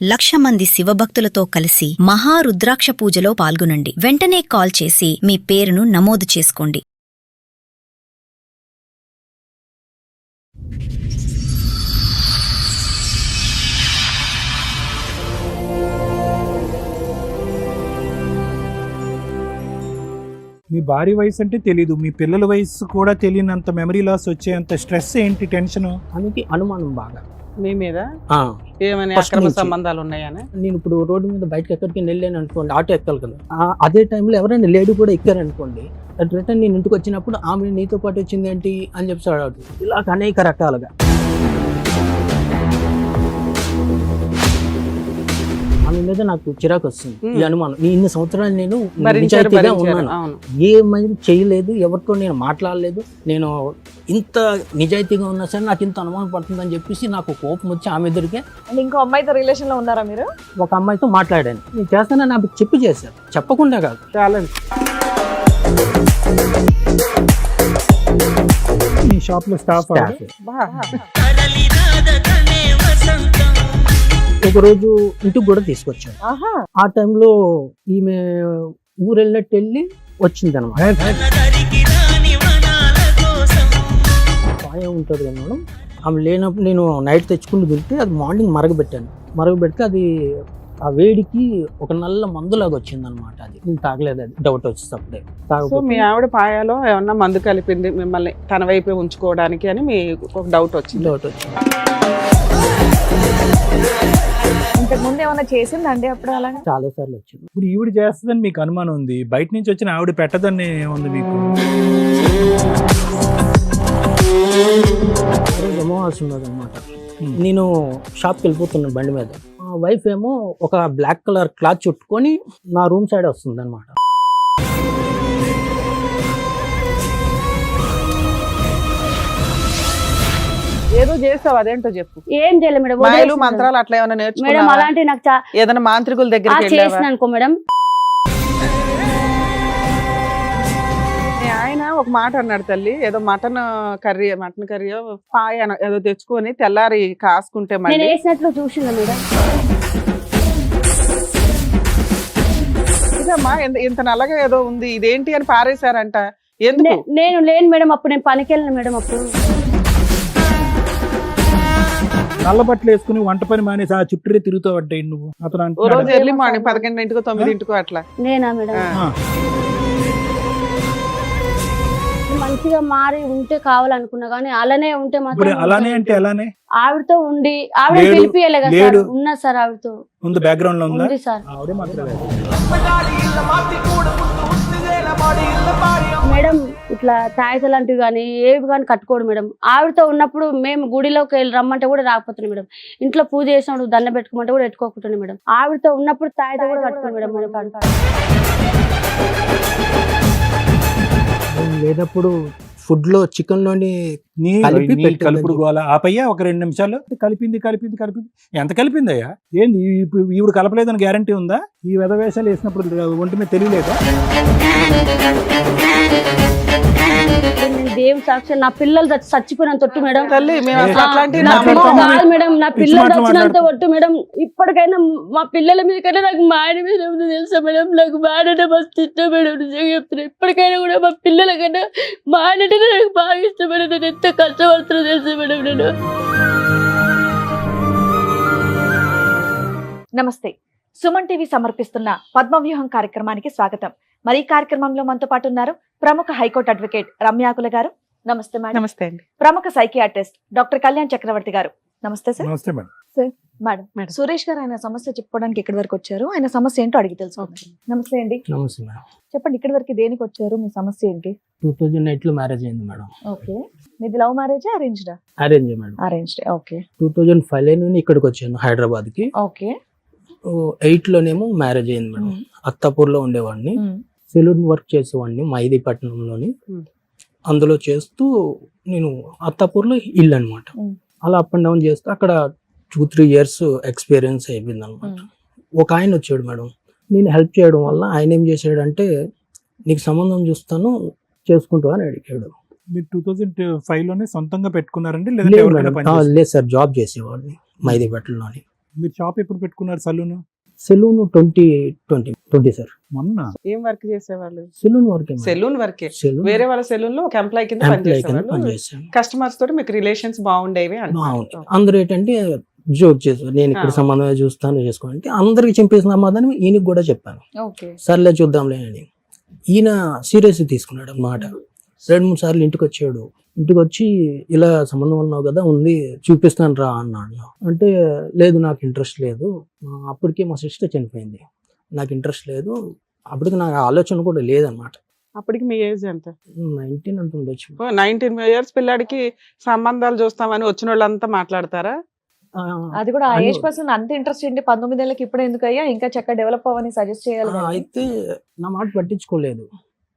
1,00,000 మంది శివభక్తులతో కలిసి మహారుద్రాక్ష పూజలో పాల్గొనండి. వెంటనే కాల్ చేసి మీ పేరును నమోదు చేసుకోండి. మీ భార్య వయసు అంటే తెలీదు, మీ పిల్లల వయసు కూడా తెలియనంత మెమరీ లాస్ వచ్చేంత స్ట్రెస్ ఏంటి, టెన్షన్? అందుకే అనుమానం బాగా మీ మీద ఆ, ఏమైనా First అక్రమ నుంచి. సంబంధాలు ఉన్నాయని. నేను ఇప్పుడు రోడ్డు మీద బయటకు ఎక్కడికి వెళ్ళాను అనుకోండి, ఆటో ఎక్కాలి కదా, అదే టైంలో ఎవరైనా లేడీ కూడా ఎక్కారనుకోండి, అట్ రిటర్న్ నేను ఇంటికి వచ్చినప్పుడు ఆమె నీతో పాటు వచ్చింది ఏంటి అని చెప్పి అడుగుతుంది. ఇలా అనేక రకాలుగా ఆమె మీద నాకు చిరాకు వస్తుంది. ఈ అనుమానం ఇన్ని సంవత్సరాలు నేను భరించారు, నిజాయితీగా భరించారు. ఉన్నాను, అవును. ఏమైనా చేయలేదు, ఎవరితో నేను మాట్లాడలేదు, నేను ఇంత నిజాయితీగా ఉన్నా సరే నాకు ఇంత అనుమానం పడుతుందని చెప్పేసి నాకు కోపం వచ్చి ఆమె ఎదురుకే అండ్ ఇంకో అమ్మాయితో రిలేషన్ లో ఉన్నారా మీరు? ఒక అమ్మాయితో మాట్లాడాను. నేను చేస్తానని నాకు చెప్పి చేశాను, చెప్పకుండా కాదు. ఛాలెంజ్. మీ షాప్ లో స్టాఫ్ స్టాఫ్. బా. ఒకరోజు ఇంటికి కూడా తీసుకొచ్చాను. ఆహా, ఆ టైంలో ఈమె ఊరు వెళ్ళినట్టు వెళ్ళి వచ్చింది అనమాట. పాయం ఉంటుంది కదా మేడం, ఆమె లేనప్పుడు నేను నైట్ తెచ్చుకుని తింటే అది మార్నింగ్ మరగబెడితే అది ఆ వేడికి ఒక నల్ల మందులాగా వచ్చింది అనమాట. అది నేను తాగలేదు, అది డౌట్ వచ్చేటప్పుడే సో తాగకపోతే మీ ఆవిడ పాయాలో ఏమన్నా మందు కలిపింది మిమ్మల్ని తన వైపే ఉంచుకోవడానికి అని మీకు ఒక డౌట్ వచ్చింది. డౌట్ వచ్చింది. ఇంతకు ముందు ఏమైనా చేసిందండి అప్పుడు అలాగా? చాలా సార్లు వచ్చింది. ఇప్పుడు ఈవిడ చేస్తుందని మీకు అనుమానం ఉంది, బయట నుంచి వచ్చిన ఆవిడ పెట్టదని ఉంది మీకు. అమావాస్య ఉన్నది అనమాట. నేను షాప్కి వెళ్ళిపోతున్నాను బండి మీద, మా వైఫ్ ఏమో ఒక బ్లాక్ కలర్ క్లాత్ చుట్టుకొని నా రూమ్ సైడ్ వస్తుంది అనమాట. ఏదో చేస్తావు, అదేంటో చెప్పు. ఏం చేయలేదు మేడం, మాయలు వదిలేసిన మంత్రాలు అట్లా ఏమైనా మేడం. నేర్చుకున్నావా? అలాంటి నాకు ఏదైనా మాంత్రికుల దగ్గరికి చేసిన వెళ్ళావా? అనుకో మేడం. మీ ఆయన ఒక మాట అన్నాడు తల్లి, ఏదో మటన్ కర్రీ పాయ ఏదో తెచ్చుకొని తెల్లారి కాసుకుంటే నేను మళ్ళీ వేసినట్లు చూసిందా మేడం? ఇదమ్మా ఇంత నల్లగా ఏదో ఉంది, ఇదేంటి అని పారేశారంట. ఎందుకు? నేను లేను మేడం, అప్పుడు నేను పనికి వెళ్ళను మేడం. అప్పుడు నల్ల బట్టలు వేసుకుని వంట పని మానేసి ఆ చుట్టూరే తిరుగుతావు అంటే నువ్వు. అతను ఓ రోజు అంటున్నాడా? ఎర్లీ మార్నింగ్ 11:00 9:00 అట్లా. నేనా మేడం? ఆ. మంచిగా మారి ఉంటే కావాలనుకున్నా కానీ అలానే ఉంటే ఇప్పుడు మాత్రం అలానే అంటే అలానే ఆవిడతో ఉండి ఆవిడ లేడు, పిలిపియలే కదా సార్. లేడు. ఉన్నా సార్, ఆవిడతో ఉంది, బ్యాక్గ్రౌండ్ లో ఉందా? ఉంది సార్. ఆవిడే మాత్రమే. మేడం ఇట్లా తాయిత లాంటివి కానీ ఏవి కానీ కట్టుకోడు మేడం. ఆవిడతో ఉన్నప్పుడు మేము గుడిలోకి వెళ్ళి రమ్మంటే కూడా రాకపోతున్నాం మేడం. ఇంట్లో పూజ చేసినప్పుడు దండ పెట్టుకోమంటే కూడా పెట్టుకోకుంటున్నాం మేడం. ఆవిడతో ఉన్నప్పుడు తాయిత కూడా కట్టుకోండి మేడం. మనకు లేనప్పుడు ఫుడ్ లో చికెన్ లోని నీ కలిపి నీ పెట్టిందని కలుపుడు చెప్పి. గోల ఆపయ్యా, ఒక 2 నిమిషాలు. కలిపింది ఎంత కలిపిందయ్యా? ఏంది ఈవిడ కలపలేదని గ్యారంటీ ఉందా? ఈ వెధవేషాలు వేసినప్పుడు ఒంటి మీద తెలియలేదా? నేను దేవుని సాక్షి నా పిల్లలు చచ్చిపోయినంత ఒట్టు మేడం. తల్లి మేము అసలు అట్లాంటివి నా నమ్మము. పిల్లలు కాదు మేడం, నా పిల్లలు మాటలు చచ్చినంత ఒట్టు మేడం. ఇప్పటికైనా మా పిల్లల మీద కన్నా నాకు మా ఆయన మీద ఏముందో తెలుసా మేడం. నాకు మా ఆయన మస్తు ఇష్టం మేడం, నిజంగా చెప్తున్నా. ఇప్పటికైనా కూడా మా పిల్లల కన్నా మా ఆయన అంటేనే నాకు బాగా ఇష్టం మేడం. నేను ఎంత కష్టపడుతున్నా తెలుసా మేడం నేను. నమస్తే. సుమన్ టీవీ సమర్పిస్తున్న పద్మవ్యూహం కార్యక్రమానికి స్వాగతం. మరి ఈ కార్యక్రమంలో మనతో పాటు ఉన్నారు ప్రముఖ హైకోర్టు అడ్వకేట్ రమ్యాకుల గారు. నమస్తే మేడం. నమస్తే అండి. ప్రముఖ సైకియాట్రిస్ట్ డాక్టర్ కళ్యాణ్ చక్రవర్తి గారు. నమస్తే సార్. నమస్తే మేడం. మేడం, సురేష్ గారు ఆయన సమస్య చెప్పుకోవడానికి ఇక్కడి వరకు వచ్చారు. ఆయన సమస్య ఏంటో అడిగి తెలుసుకుందాం. నమస్తే అండి, నమస్తే మేడం. చెప్పండి ఇక్కడి వరకు దేనికి వచ్చారు, మీ సమస్య ఏంటి? 2008 లో మ్యారేజ్ అయింది మేడం. ఓకే, మీది లవ్ మ్యారేజా అరేంజ్డా? Arrange madam. అరేంజ్డ్. ఓకే 2005 లో నేను ఇక్కడికి వచ్చాను హైదరాబాద్ కి. ఓకే. 8 లోనేమో మ్యారేజ్ అయింది మేడం. అత్తాపూర్ లో ఉండేవాడిని, సెలూన్ వర్క్ చేసేవాడిని మైదీపట్నంలోని. అందులో చేస్తూ నేను అత్తాపూర్లో ఇల్లు అనమాట. అలా అప్ అండ్ డౌన్ చేస్తూ అక్కడ 2-3 years ఎక్స్పీరియన్స్ అయిపోయింది అనమాట. ఒక ఆయన వచ్చాడు మేడం, నేను హెల్ప్ చేయడం వల్ల ఆయన ఏం చేశాడంటే, నీకు సంబంధం చూస్తాను చేసుకుంటావు అని అడిగాడు. మీరు 2005 లోనే సొంతంగా పెట్టుకున్నారండి లేదంటే ఎవరికైనా పని చేస్తారా? లేదు సార్, జాబ్ చేసేవాడిని మైదీపట్నంలోని. మీరు షాప్ ఎప్పుడు పెట్టుకున్నారు సలూన్? Salon 2020 sir. మొన్న ఏం వర్క్ చేసేవాళ్ళు? సెలూన్ వర్క్ సెలూన్ వర్కే. సెలూన్ వేరే వాళ్ళ సెలూన్ లో ఒక ఎంప్లాయ్ కింద ఎంప్లాయ్ కింద పనిచేసేవాళ్ళు. పనిచేసాను. కస్టమర్స్ తోటి మీకు రిలేషన్స్ బాగుండేవి బాగుంది. అందరూ ఏంటంటే జోక్ చేశారు, నేను ఇక్కడ సంబంధం చూస్తాను చేసుకోవాలంటే అందరికి చెప్పేసిన సమాధానం ఈయనకి కూడా చెప్పాను. ఓకే. సర్లే చూద్దాంలే అని. ఈయన సీరియస్ తీసుకున్నాడు అన్నమాట. 2-3 సార్లు ఇంటికి వచ్చాడు. ఇంటికి వచ్చి ఇలా సంబంధం ఉన్నావు కదా, ఉంది చూపిస్తాను రా అన్నాడు. అంటే లేదు నాకు ఇంట్రెస్ట్ లేదు, అప్పటికే మా సిస్టర్ చనిపోయింది, నాకు ఇంట్రెస్ట్ లేదు, అప్పటికి నాకు ఆలోచన కూడా లేదన్నమాట. అప్పటికి మీ ఏజ్ ఎంత? 19 అంత ఉండొచ్చు. 19 years పిల్లాడికి సంబంధాలు చూస్తామని వచ్చిన వాళ్ళంతా మాట్లాడతారా? అది కూడా ఆ అని- ఏజ్ పర్సన్ అంత ఇంట్రెస్ట్ ఏంటి 19 ఏళ్ళకి ఇప్పుడు ఎందుకు అయ్యా, ఇంకా చక్కగా డెవలప్ అవ్వని సజెస్ట్ చేయాలి కదా. అయితే నా మాట పట్టించుకోలేదు.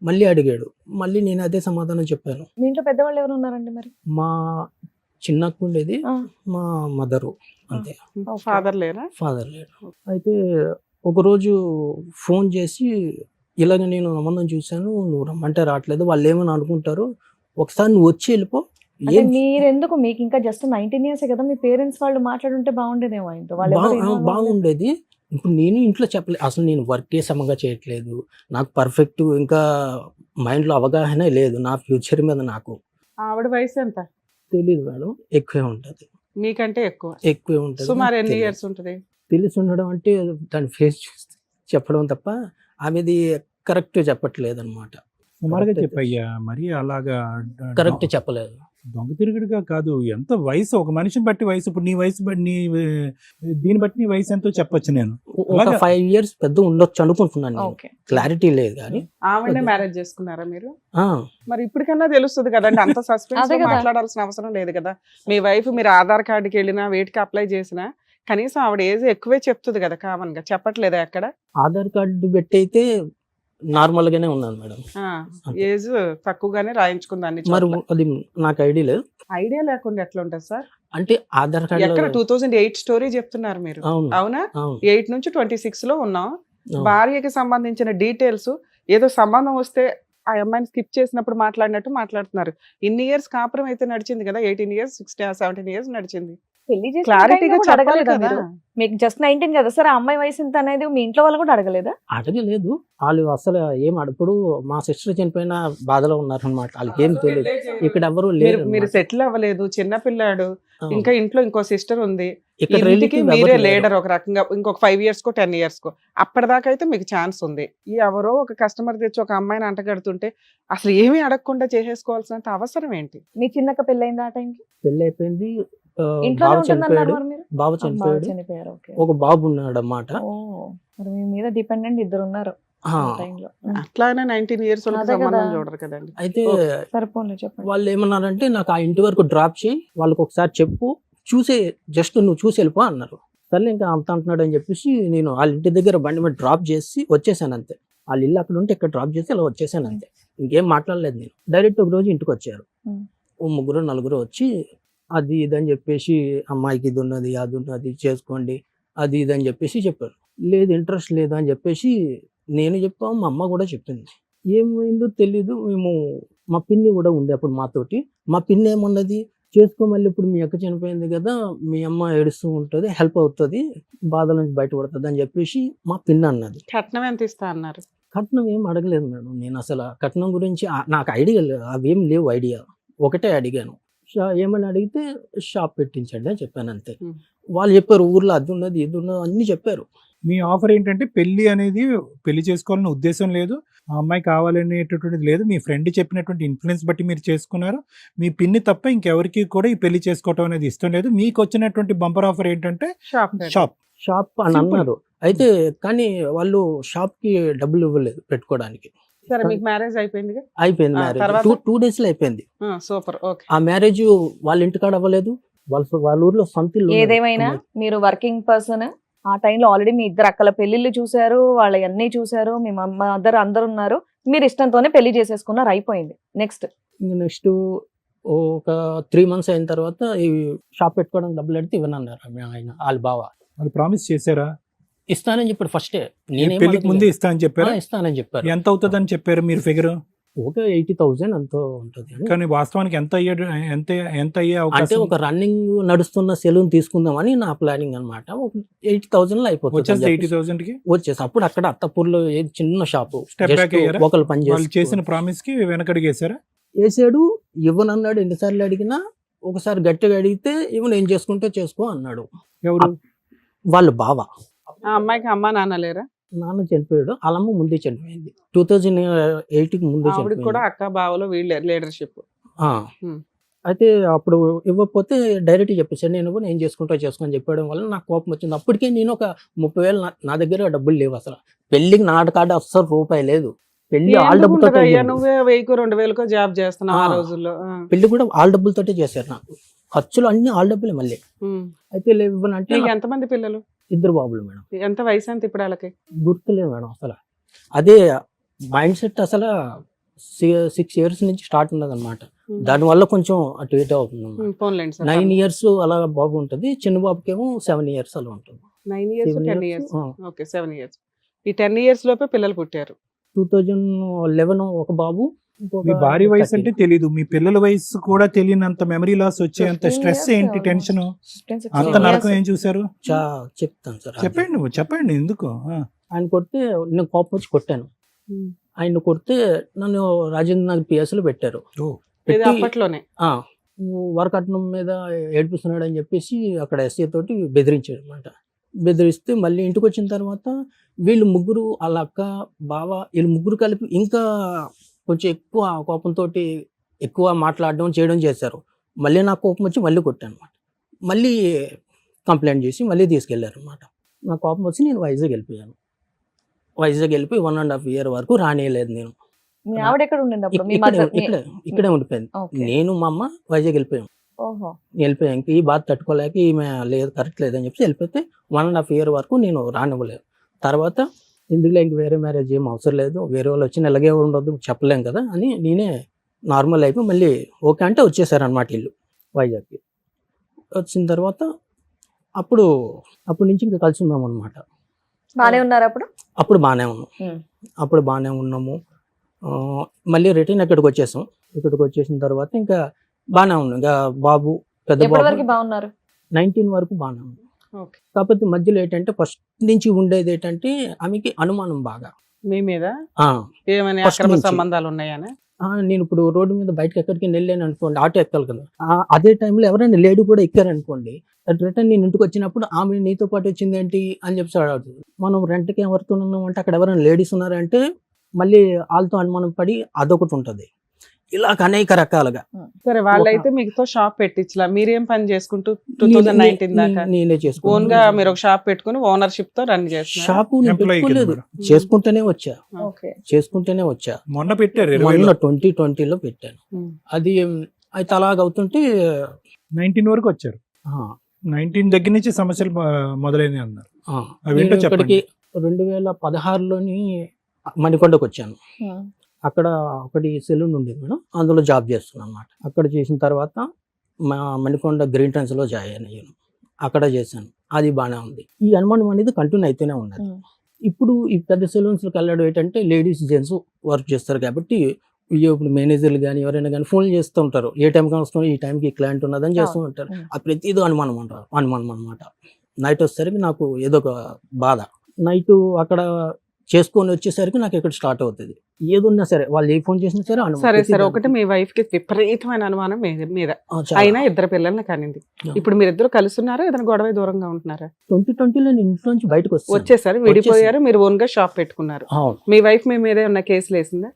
మళ్ళీ అడిగాడు, మళ్ళీ నేను అదే సమాధానం చెప్పాను. మీ ఇంట్లో పెద్దవాళ్ళు ఎవరు ఉన్నారండి మరి? మా చిన్నక్క ఉండేది, ఆ. మా మదరు, అంతే. ఫాదర్ లేరా? ఫాదర్ లేడు. అయితే ఒకరోజు ఫోన్ చేసి ఇలాగ నేను సంబంధం చూశాను, నువ్వు రమ్మంటే రావట్లేదు, వాళ్ళు ఏమని అనుకుంటారు, ఒకసారి నువ్వు వచ్చి వెళ్ళిపో. అంటే ఏం మీరెందుకు, మీకు ఇంకా జస్ట్ 19 years కదా, మీ పేరెంట్స్ వాళ్ళు మాట్లాడుంటే బాగుండేదేమో ఆయనతో. వాళ్ళు ఎవరు involve అవ్వలేదు. బాగుండేది. ఇప్పుడు నేను ఇంట్లో చెప్పలేదు, అసలు నేను వర్కే సమంగా చేయట్లేదు, నాకు పర్ఫెక్ట్ ఇంకా మైండ్లో అవగాహన లేదు నా ఫ్యూచర్ మీద. నాకు ఆవిడ వయసు ఎంత? తెలియదు మేడం, ఎక్కువే ఉంటుంది, మీకంటే ఎక్కువ. ఎక్కువే ఉంటుంది. సుమారు ఎన్ని తెలియదు. ఇయర్స్ ఉంటది? తెలిసి ఉండడం అంటే దాని ఫేస్ చూస్తే చెప్పడం తప్ప ఆమెది కరెక్ట్ చెప్పట్లేదు అనమాట. సుమారుగా correct చెప్పయ్యా, మరి అలాగా కరెక్ట్ చెప్పలేదు. దొంగ తిరుగుడుగా కాదు, ఎంత వయసు, ఒక మనిషిని బట్టి వయసు, ఇప్పుడు నీ వయసు బట్టి దీన్ని బట్టి నీ వయసు ఎంతో చెప్పొచ్చు నేను. ఒక అలాగా? 5 years పెద్ద ఉండొచ్చు అనుకుంటున్నాను నేను. ఓకే. క్లారిటీ లేదు కానీ ఆవిడనే అదే. మ్యారేజ్ చేసుకున్నారా మీరు? ఆ, మరి ఇప్పటికన్నా తెలుస్తుంది కదండి, అంత సస్పెన్స్ అదే కదా. మాట్లాడాల్సిన అవసరం లేదు కదా. మీ వైఫ్ మీరు ఆధార్ కార్డుకి వెళ్ళినా వేటికి అప్లై చేసినా కనీసం ఆవిడ ఏజ్ ఎక్కువే చెప్తుంది కదా, కామన్ గా చెప్పట్లేదా ఎక్కడ? ఆధార్ కార్డు పెట్టి అయితే నార్మల్ గానే ఉన్నాను మేడం. ఏజ్ తక్కువగానే రాయించుకుంది అన్ని మరి చోట్ల. అది నాకు ఐడియా లేదు. ఐడియా లేకుండా ఎట్లా ఉంటుంది సార్? అంటే ఆధార్ ఎక్కడ కార్డు 2008 స్టోరీ చెప్తున్నారు మీరు, అవును అవునా? అవును 8 నుంచి 26 లో ఉన్నాం. అవును. భార్యకి సంబంధించిన డీటెయిల్స్ ఏదో సంబంధం వస్తే ఆ అమ్మాయిని స్కిప్ చేసినప్పుడు మాట్లాడినట్టు మాట్లాడుతున్నారు. ఇన్ని ఇయర్స్ కాపురం అయితే నడిచింది కదా, 18 years 17 years నడిచింది. పెళ్లి చేసిన క్లారిటీగా time లో కూడా చెప్పాలి అడగలేదా కదా. మీరు? మీకు జస్ట్ 19 కదా సార్, ఆ అమ్మాయి వయసు ఎంత అనేది మీ ఇంట్లో వాళ్ళు కూడా అడగలేదా? అడగలేదు. వాళ్ళు అసలు ఏం అడుపుడు మా సిస్టర్ చనిపోయిన బాధలో ఉన్నారు అనమాట. వాళ్ళకి ఏం తెలియదు, ఇక్కడ ఎవరు లేరు మీరు అన్నమాట. సెటిల్ అవ్వలేదు, చిన్న పిల్లాడు, అవును. ఇంకా ఇంట్లో ఇంకో సిస్టర్ ఉంది, ఇక్కడ ఇంటికి relative మీరే ఎవరు లేరు. లీడర్ ఒక రకంగా. ఇంకొక 5 years కో 10 years కో అప్పటిదాకా అయితే మీకు ఛాన్స్ ఉంది. ఈ ఎవరో ఒక కస్టమర్ తెచ్చి ఒక అమ్మాయిని అంటగడుతుంటే అసలు ఏమీ అడగకుండా చేసేసుకోవాల్సినంత అవసరం ఏంటి? మీ చిన్నక్క పెళ్ళైంది ఆ టైంకి? పెళ్లి అయిపోయింది. ఇంట్లోనే బాబు ఉంటుందన్నారు చనిపోయాడు. మరి మీరు? బాబు బాగా చనిపోయాడు. చనిపోయారు. ఓకే. ఒక బాబు ఉన్నాడు అన్నమాట. ఓ, మరి మీ మీద డిపెండెంట్ ఇద్దరు ఉన్నారు ఆ, ఆ టైంలో. అట్లానే 19 years వాళ్ళకి అదే కదా. సంబంధం చూడరు కదండి. అయితే సరిపోలే చెప్పండి. వాళ్ళు ఏమన్నారంటే నాకు ఆ ఇంటి వరకు డ్రాప్ చేయి, వాళ్ళకి ఒకసారి చెప్పు, చూసే జస్ట్ నువ్వు చూసి వెళ్ళిపో అన్నారు. సరే ఇంకా అంత అంటున్నాడు అని చెప్పేసి నేను వాళ్ళ ఇంటి దగ్గర బండి మీద డ్రాప్ చేసి వచ్చేసాను అంతే. వాళ్ళ ఇల్లు అక్కడ ఉంటే ఇక్కడ డ్రాప్ చేసి ఇలా వచ్చేసాను అంతే. ఇంకేం మాట్లాడలేదు నేను. డైరెక్ట్ ఒక రోజు ఇంటికి వచ్చారు. ఉమ్. ఓ 3-4 వచ్చి అది ఇది అని చెప్పేసి అమ్మాయికి ఇది ఉన్నది అది ఉన్నది చేసుకోండి అది ఇది అని చెప్పేసి చెప్పారు. లేదు ఇంట్రెస్ట్ లేదు అని చెప్పేసి నేను చెప్పాము, మా అమ్మ కూడా చెప్పింది. ఏమైందో తెలీదు. మేము మా పిన్ని కూడా ఉండే అప్పుడు మాతోటి. మా పిన్ని ఏమన్నది, చేసుకో, మళ్ళీ ఇప్పుడు మీ అక్క చనిపోయింది కదా, మీ అమ్మ ఏడుస్తూ ఉంటుంది, హెల్ప్ అవుతుంది, బాధల నుంచి బయటపడుతుంది అని చెప్పేసి మా పిన్ని అన్నది. కట్నం ఎంత ఇస్తా అన్నారు? కట్నం ఏం అడగలేదు మేడం. నేను అసలు ఆ కట్నం గురించి నాకు ఐడియా అవేం లేవు. ఐడియా ఒకటే అడిగాను, ఏమని అడిగితే షాప్ పెట్టించండి అని చెప్పాను అంతే. Hmm. వాళ్ళు చెప్పారు ఊర్లో అది ఉన్నది ఇది ఉన్నది అన్ని చెప్పారు. మీ ఆఫర్ ఏంటంటే పెళ్లి అనేది పెళ్లి చేసుకోవాలనే ఉద్దేశం లేదు, ఆ అమ్మాయి కావాలనేటటువంటిది లేదు, మీ ఫ్రెండ్ చెప్పినటువంటి ఇన్ఫ్లుయెన్స్ బట్టి మీరు చేసుకున్నారు. మీ పిన్ని తప్ప ఇంకెవరికి కూడా ఈ పెళ్లి చేసుకోవటం అనేది ఇష్టం లేదు. మీకు వచ్చినటువంటి బంపర్ ఆఫర్ ఏంటంటే షాప్ షాప్. షాప్ అని Simple. అన్నారు. అయితే కానీ వాళ్ళు షాప్ కి డబ్బులు ఇవ్వలేదు పెట్టుకోవడానికి. సరే, మీకు మ్యారేజ్ అయిపోయిందిగా. అయిపోయింది ఆ, మ్యారేజ్. తర్వాత? 2 days లో అయిపోయింది. సూపర్. ఓకే. ఆ మ్యారేజ్ వాళ్ళ ఇంటికాడ అవ్వలేదు, వాళ్ళ ఊర్లో సొంత ఇల్లు ఉన్నది. ఏదేమైనా మీరు వర్కింగ్ పర్సన్, ఆ టైంలో ఆల్రెడీ మీ ఇద్దరు అక్కల పెళ్లిళ్ళు చూశారు, వాళ్ళ అన్ని చూశారు, మీ మదర్ అందరు ఉన్నారు, మీరు ఇష్టంతోనే పెళ్లి చేసేసుకున్నారు, అయిపోయింది. నెక్స్ట్ నెక్స్ట్ ఒక 3 months అయిన తర్వాత ఈ షాప్ పెట్టుకోవడానికి డబ్బులు అడిగితే ఇవ్వనన్నారు ఆయన వాళ్ళ బావ. వాళ్ళు ప్రామిస్ చేశారా? ఇస్తానని చెప్పాడు ఫస్టే. పెళ్లికి ముందే ఇస్తా అని చెప్పారు. ఇస్తానని చెప్పారు. ఎంత అవుతుందని చెప్పారు మీరు ఫిగర్? ఒక 80,000 ఎంతో ఉంటుంది అని. కానీ వాస్తవానికి ఎంత అయ్యాడు, ఎంత అయ్యే అంటే అవకాశం ఒక రన్నింగ్ నడుస్తున్న సెలూన్ తీసుకుందామని నా ప్లానింగ్ అనమాట. ఒక 80,000 అయిపోతుంది వచ్చేస్తే అని చెప్పేసి 80,000కి వచ్చేసి అప్పుడు అక్కడ అత్తపూర్లో ఏది చిన్న షాపు Step back అయ్యారా? ఒకళ్ళు పని వాళ్ళు చేసిన చేసి ప్రామిస్ కి వెనకడిగేశారా? వేసాడు. ఇవ్వనన్నాడు. ఎన్నిసార్లు అడిగినా ఒకసారి గట్టిగా అడిగితే ఇవ్వను, ఏం చేసుకుంటే చేసుకో అన్నాడు. ఎవరు? వాళ్ళు బావ. ఆ అమ్మాయికి అమ్మా నాన్న లేరా? నాన్న చనిపోయాడు, వాళ్ళమ్మ ముందే చనిపోయింది. 2008కి ముందే ఆవిడకి చనిపోయింది. కూడా అక్క బావలో వీళ్ళ లీడర్షిప్. ఆ. అయితే అప్పుడు ఇవ్వకపోతే డైరెక్ట్ చెప్పేసాడు, నేను ఇవ్వను, ఏం చేసుకుంటా చేసుకొని చెప్పడం వల్ల నాకు కోపం వచ్చింది. అప్పటికే నేను ఒక 30,000 నా దగ్గర డబ్బులు లేవు అసలు. పెళ్లికి నాటకాడ అస్సలు రూపాయి లేదు. పెళ్లి వాళ్ళ డబ్బులతో నువ్వే 1,000-2,000 జాబ్ చేస్తున్నావు ఆ రోజుల్లో. పెళ్లి కూడా వాళ్ళ డబ్బులతోటే చేశారు. నాకు ఖర్చులు అన్ని వాళ్ళ డబ్బులే మళ్ళీ. అయితే లేవు ఇవ్వనంటే నీకు ఎంతమంది పిల్లలు? 2 బాబులు మేడం. ఎంత వయసు ఎంత ఇప్పుడు వాళ్ళకి? గుర్తులేదు మేడం అసలు. అదే మైండ్ సెట్ అసలు 6 years నుంచి స్టార్ట్ ఉన్నది అనమాట. దానివల్ల కొంచెం అటు ఇటు అవుతుంది. 9 years అలా బాబు ఉంటుంది, చిన్న బాబుకి ఏమో 7 years అలా ఉంటుంది. 9 years 7 10 years, years. Okay 7 years. ఈ 10 years లోపే పిల్లలు పుట్టారు. 2011 ఒక బాబు. మీ భార్య వయసు అంటే తెలీదు, మీ పిల్లల వయసు కూడా తెలియనంత మెమరీ లాస్ వచ్చేంత 15 స్ట్రెస్ years ఏంటి, టెన్షన్, 16 అంత నరకం ఏం చూసారు? చెప్తాను సార్. చెప్పండి నువ్వు, చెప్పండి ఎందుకు. ఆయన కొడితే నేను కోపం వచ్చి కొట్టాను. ఆయన కొడితే నన్ను రాజేంద్ర నగర్ PS లో పెట్టారు. ఇది అప్పట్లోనే. వరకట్నం మీద ఏడిపిస్తున్నాడు అని చెప్పేసి అక్కడ SI తోటి బెదిరించాడు అనమాట. బెదిరిస్తే మళ్ళీ ఇంటికి వచ్చిన తర్వాత వీళ్ళు ముగ్గురు, వాళ్ళ అక్క బావ, వీళ్ళు ముగ్గురు కలిపి ఇంకా కొంచెం ఎక్కువ కోపంతో ఎక్కువ మాట్లాడడం చేయడం చేశారు. మళ్ళీ నాకు కోపం వచ్చి మళ్ళీ కొట్టాను అనమాట. మళ్ళీ కంప్లైంట్ చేసి మళ్ళీ తీసుకెళ్లారు అనమాట. నాకు కోపం వచ్చి నేను వైజాగ్ వెళ్ళిపోయాను. వైజాగ్ వెళ్ళిపోయి 1.5 year వరకు రానియలేదు నేను. మీ ఆవిడ ఎక్కడ ఉండింది అప్పుడు? మీ ఇక్కడే ఉండిపోయింది. Okay. నేను మా అమ్మ వైజాగ్ వెళ్ళిపోయాం. ఓహో. వెళ్ళిపోయాం. ఇంక ఈ బాధ తట్టుకోలేక ఈమె లేదు, కరెక్ట్ లేదని చెప్పి వెళ్ళిపోతే 1.5 year వరకు నేను రానివ్వలేదు. తర్వాత ఇందులో ఇంక వేరే మ్యారేజ్ ఏం అవసరం లేదు, వేరే వాళ్ళు వచ్చి ఇలాగే ఉండదు చెప్పలేం కదా అని నేనే నార్మల్ అయిపోయి మళ్ళీ ఓకే అంటే వచ్చేసారనమాట ఇల్లు వైజాగ్కి. వచ్చిన తర్వాత అప్పుడు నుంచి ఇంకా కలిసి ఉన్నాం అనమాట. బానే ఉన్నారు అప్పుడు? అప్పుడు బాగానే ఉన్నాం. అప్పుడు బాగానే ఉన్నాము. మళ్ళీ రిటర్న్ ఇక్కడికి వచ్చేసాం. ఇక్కడికి వచ్చేసిన తర్వాత ఇంకా బాగానే ఉన్నాం. ఇంకా బాబు పెద్ద ఎప్పటి బాబు వరకు బాగున్నారు? 19 వరకు బాగానే ఉన్నాం. ఓకే. కాకపోతే మధ్యలో ఏంటంటే ఫస్ట్ నుంచి ఉండేది ఏంటంటే ఆమెకి అనుమానం బాగా. మీ మీద ఆ, ఏమైనా First అక్రమ నుంచి. సంబంధాలు ఉన్నాయని? నేను ఇప్పుడు రోడ్డు మీద బయటకు ఎక్కడికి వెళ్ళాను అనుకోండి, ఆటో ఎక్కాలి కదా, అదే టైంలో ఎవరైనా లేడీ కూడా ఎక్కారనుకోండి, రిటర్న్ నేను ఇంటికి వచ్చినప్పుడు ఆమె నీతో పాటు వచ్చింది ఏంటి అని చెప్పి అడుగుతుంది. మనం రెంట్కి ఎవరితో ఉన్నాం అంటే అక్కడ ఎవరైనా లేడీస్ ఉన్నారంటే మళ్ళీ వాళ్ళతో అనుమానం పడి అదొకటి ఉంటుంది. ఇలా అనేక రకాలుగా. సరే, వాళ్ళైతే మీతో షాప్ పెట్టించలా, మీరేం పని చేసుకుంటూ 2019 దాకా నేనే ఓన్ గా చేసుకున్నాను. మీరు ఒక షాప్ పెట్టుకుని ఓనర్షిప్ తో రన్ చేస్తున్నారు? షాపు నేను Employee కింద పెట్టుకోలేదు, మేడం. చేసుకుంటూనే వచ్చా. ఓకే. చేసుకుంటూనే వచ్చా. మొన్న పెట్టారు మొన్న 2020లో పెట్టాను. అది అయితే అలాగవుతుంటే 19 వరకు వచ్చారు. 19 దగ్గర నుంచి సమస్యలు మొదలైనవి అన్నారు. అవేంటో నేను చెప్పండి. ఇక్కడికి 2016లోని మణికొండకు వచ్చాను. అక్కడ ఒకటి సెలూన్ ఉండేది మేడం, అందులో జాబ్ చేస్తున్నాను అనమాట. అక్కడ చేసిన తర్వాత మా మణికొండ గ్రీన్ ట్రెండ్స్ లో జాయిన్ అయ్యాను. అక్కడ చేశాను, అది బాగానే ఉంది. ఈ అనుమానం అనేది కంటిన్యూ అయితేనే ఉన్నది. ఇప్పుడు ఈ పెద్ద సెలూన్స్కి వెళ్ళడం ఏంటంటే లేడీస్ జెంట్స్ వర్క్ చేస్తారు కాబట్టి ఇప్పుడు మేనేజర్లు కానీ ఎవరైనా కానీ ఫోన్ చేస్తూ ఉంటారు, ఏ టైంకి వస్తాం, ఈ టైంకి క్లయింట్ ఉన్నదని చేస్తూ ఉంటారు. అది ప్రతిదీ అనుమానం అనమాట. నైట్ వచ్చేసరికి నాకు ఏదో ఒక బాధ. నైట్ అక్కడ చేసుకొని వచ్చేసరికి నాకు ఇక్కడ స్టార్ట్ అవుతుంది. ఏదున్నా సరే వాళ్ళు ఏ ఫోన్ చేసినా సరే అనుమానం. సరే సరే, ఒకటి మీ వైఫ్ కి విపరీతమైన అనుమానం మీద, అయినా 2 పిల్లల్ని కనింది. ఇప్పుడు మీరిద్దరు కలుస్తున్నారా, ఏదైనా గొడవ దూరంగా ఉంటున్నారా? 2020లో నేను ఇంట్లో నుంచి బయటకు వచ్చేసారు, విడిపోయారు, మీరు ఓన్ గా షాప్ పెట్టుకున్నారు. అవును. మీ వైఫ్ మీ మీద ఏమన్నా కేసులు వేసిందా?